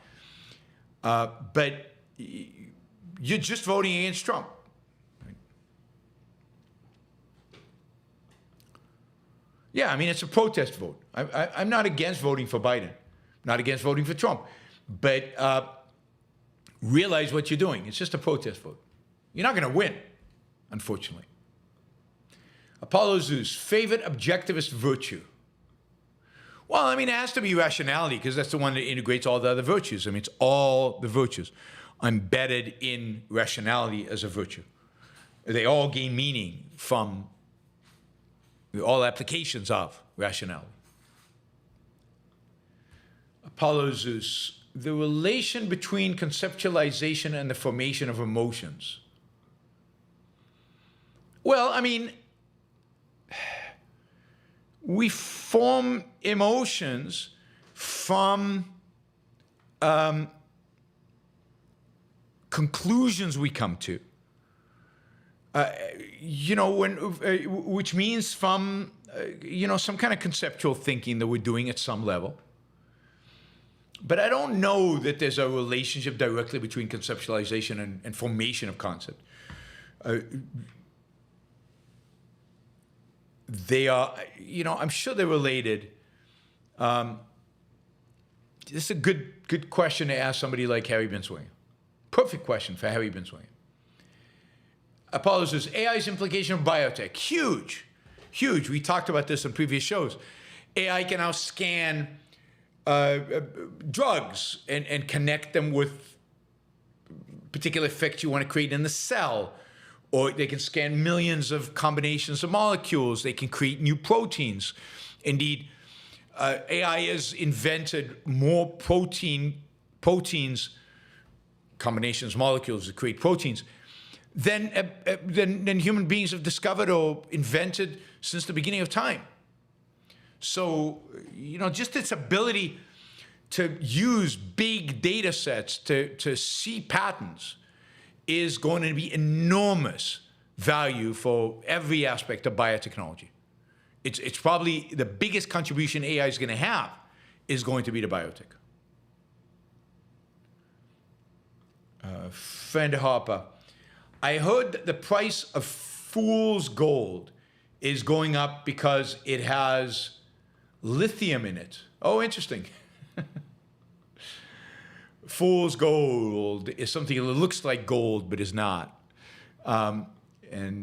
But you're just voting against Trump. Yeah, I mean, it's a protest vote. I'm not against voting for Biden, not against voting for Trump. But realize what you're doing. It's just a protest vote. You're not going to win, unfortunately. Apollo Zeus, favorite objectivist virtue? Well, I mean, it has to be rationality because that's the one that integrates all the other virtues. I mean, it's all the virtues embedded in rationality as a virtue. They all gain meaning from all applications of rationality. Apollo Zeus, the relation between conceptualization and the formation of emotions. Well, I mean, we form emotions from conclusions we come to. Which means from, some kind of conceptual thinking that we're doing at some level. But I don't know that there's a relationship directly between conceptualization and formation of concept. They are, I'm sure they're related. This is a good question to ask somebody like Harry Binswanger. Perfect question for Harry Binswanger. Apollo says, AI's implication of biotech, huge, huge. We talked about this in previous shows. AI can now scan drugs and connect them with particular effects you want to create in the cell. Or they can scan millions of combinations of molecules. They can create new proteins. Indeed, AI has invented more proteins, combinations, molecules that create proteins, than human beings have discovered or invented since the beginning of time. So, just its ability to use big data sets to see patterns is going to be enormous value for every aspect of biotechnology. It's probably the biggest contribution AI is going to have is going to be to biotech. Friend Harper, I heard that the price of fool's gold is going up because it has lithium in it. Oh, interesting. Fool's gold is something that looks like gold but is not, and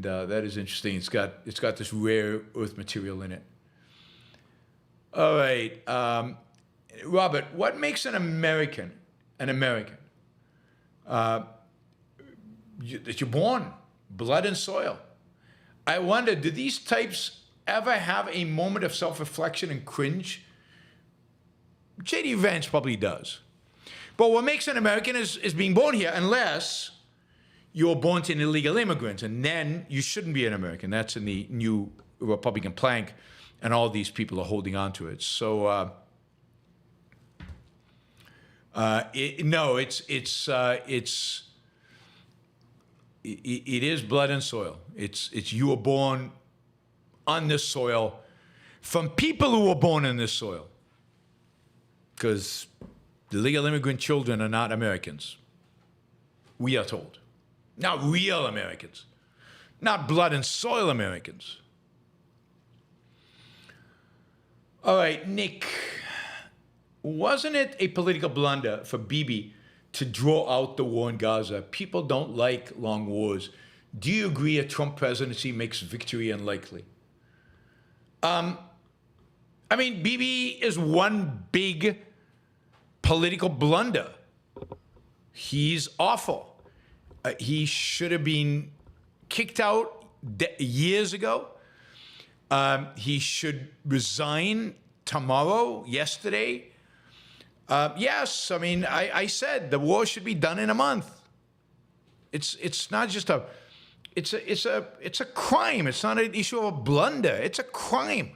that is interesting. It's got this rare earth material in it. All right, Robert, what makes an American an American? That you're born, blood and soil. I wonder, do these types ever have a moment of self-reflection and cringe? J.D. Vance probably does. But what makes an American is being born here, unless you're born to an illegal immigrant, and then you shouldn't be an American. That's in the new Republican plank, and all these people are holding on to it. So, it is blood and soil. It's you were born on this soil from people who were born in this soil, because the legal immigrant children are not Americans, we are told. Not real Americans. Not blood and soil Americans. All right, Nick. Wasn't it a political blunder for Bibi to draw out the war in Gaza? People don't like long wars. Do you agree a Trump presidency makes victory unlikely? I mean, Bibi is one big political blunder. He's awful. He should have been kicked out years ago. He should resign tomorrow, yesterday. Yes, I mean, I said the war should be done in a month. It's not just it's a crime. It's not an issue of a blunder. It's a crime.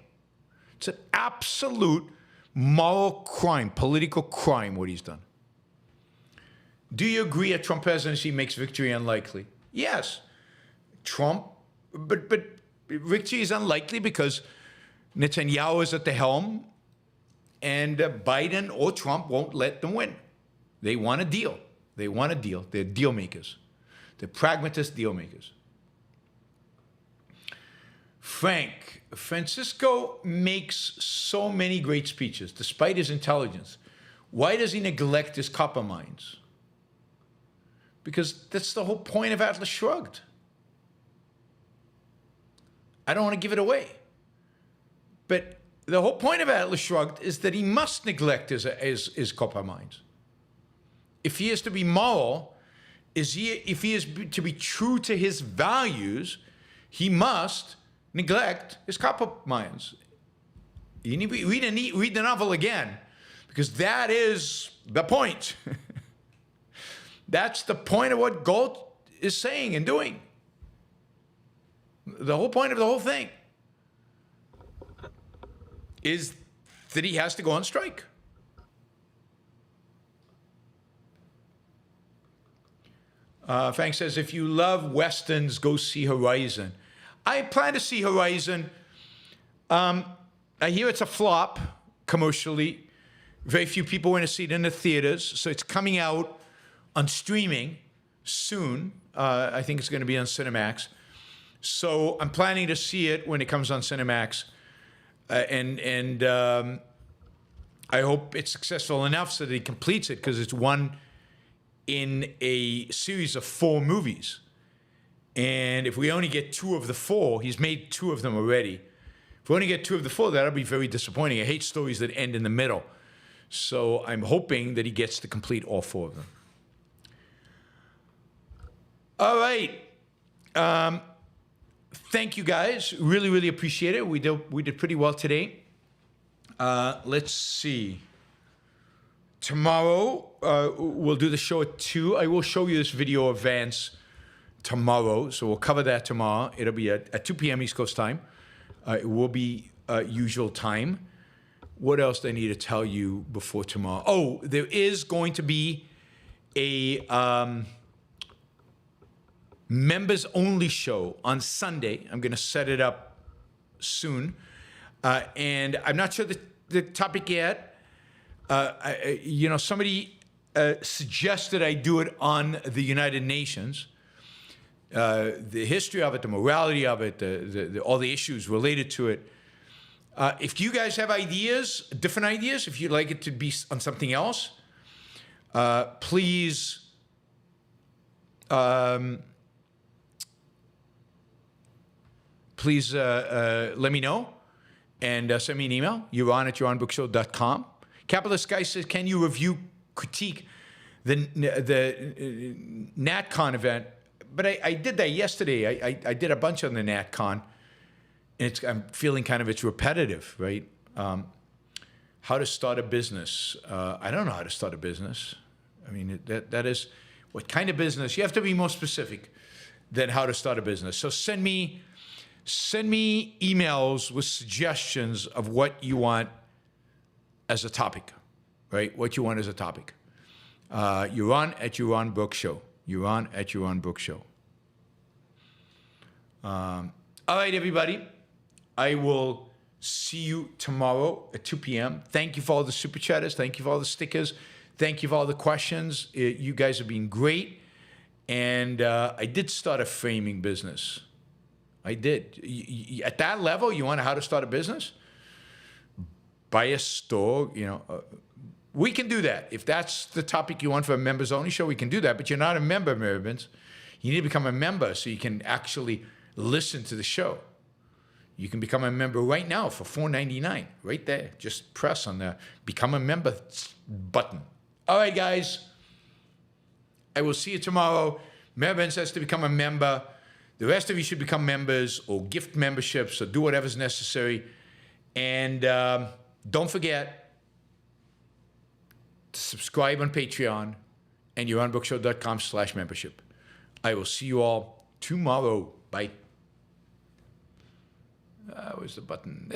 It's an absolute moral crime, political crime, what he's done. Do you agree a Trump presidency makes victory unlikely? Yes. But victory is unlikely because Netanyahu is at the helm, and Biden or Trump won't let them win. They want a deal. They want a deal. They're deal makers. They're pragmatist deal makers. Francisco makes so many great speeches, despite his intelligence. Why does he neglect his copper mines? because that's the whole point of Atlas Shrugged. I don't want to give it away. But the whole point of Atlas Shrugged is that he must neglect his copper minds. If he is to be moral, if he is to be true to his values, he must neglect his copper minds. You need to read the novel again, because that is the point. That's the point of what govt is saying and doing. The whole point of the whole thing is that he has to go on strike. Frank says, if you love Westerns, go see Horizon. I plan to see Horizon. I hear it's a flop commercially. Very few people want to see it in the theaters. So it's coming out on streaming soon. I think it's going to be on Cinemax. So I'm planning to see it when it comes on Cinemax. And I hope it's successful enough so that he completes it, because it's one in a series of 4 movies. And if we only get 2 of the 4, he's made 2 of them already. If we only get 2 of the 4, that'll be very disappointing. I hate stories that end in the middle. So I'm hoping that he gets to complete all 4 of them. All right. Thank you guys. Really, really appreciate it. We did pretty well today. Let's see. Tomorrow, we'll do the show at 2. I will show you this video of Vance tomorrow. So we'll cover that tomorrow. It'll be at 2 p.m. East Coast time. It will be usual time. What else do I need to tell you before tomorrow? Oh, there is going to be a members-only show on Sunday. I'm going to set it up soon. And I'm not sure the topic yet. Somebody suggested I do it on the United Nations. The history of it, the morality of it, all the issues related to it. If you guys have ideas, different ideas, if you'd like it to be on something else, please let me know and send me an email, yaron@yaronbrookshow.com. Capitalist Guy says, can you review, critique the NatCon event? But I did that yesterday. I did a bunch on the NatCon. And I'm feeling kind of it's repetitive, right? How to start a business. I don't know how to start a business. I mean, that is what kind of business. You have to be more specific than how to start a business. So send me emails with suggestions of what you want as a topic, right? What you want as a topic. Yaron@Yaron Brook Show. Yaron@Yaron Brook Show. All right, everybody. I will see you tomorrow at 2 p.m. Thank you for all the super chatters. Thank you for all the stickers. Thank you for all the questions. You guys have been great. And I did start a framing business. I did. At that level, you want to how to start a business? Buy a store, we can do that. If that's the topic you want for a members only show, we can do that. But you're not a member, Americans. You need to become a member so you can actually listen to the show. You can become a member right now for $4.99, right there. Just press on the Become a Member button. All right, guys. I will see you tomorrow. Mervyn says to become a member. The rest of you should become members or gift memberships or do whatever's necessary. And don't forget to subscribe on Patreon and yaronbrookshow.com/membership. I will see you all tomorrow. Bye. Where's the button?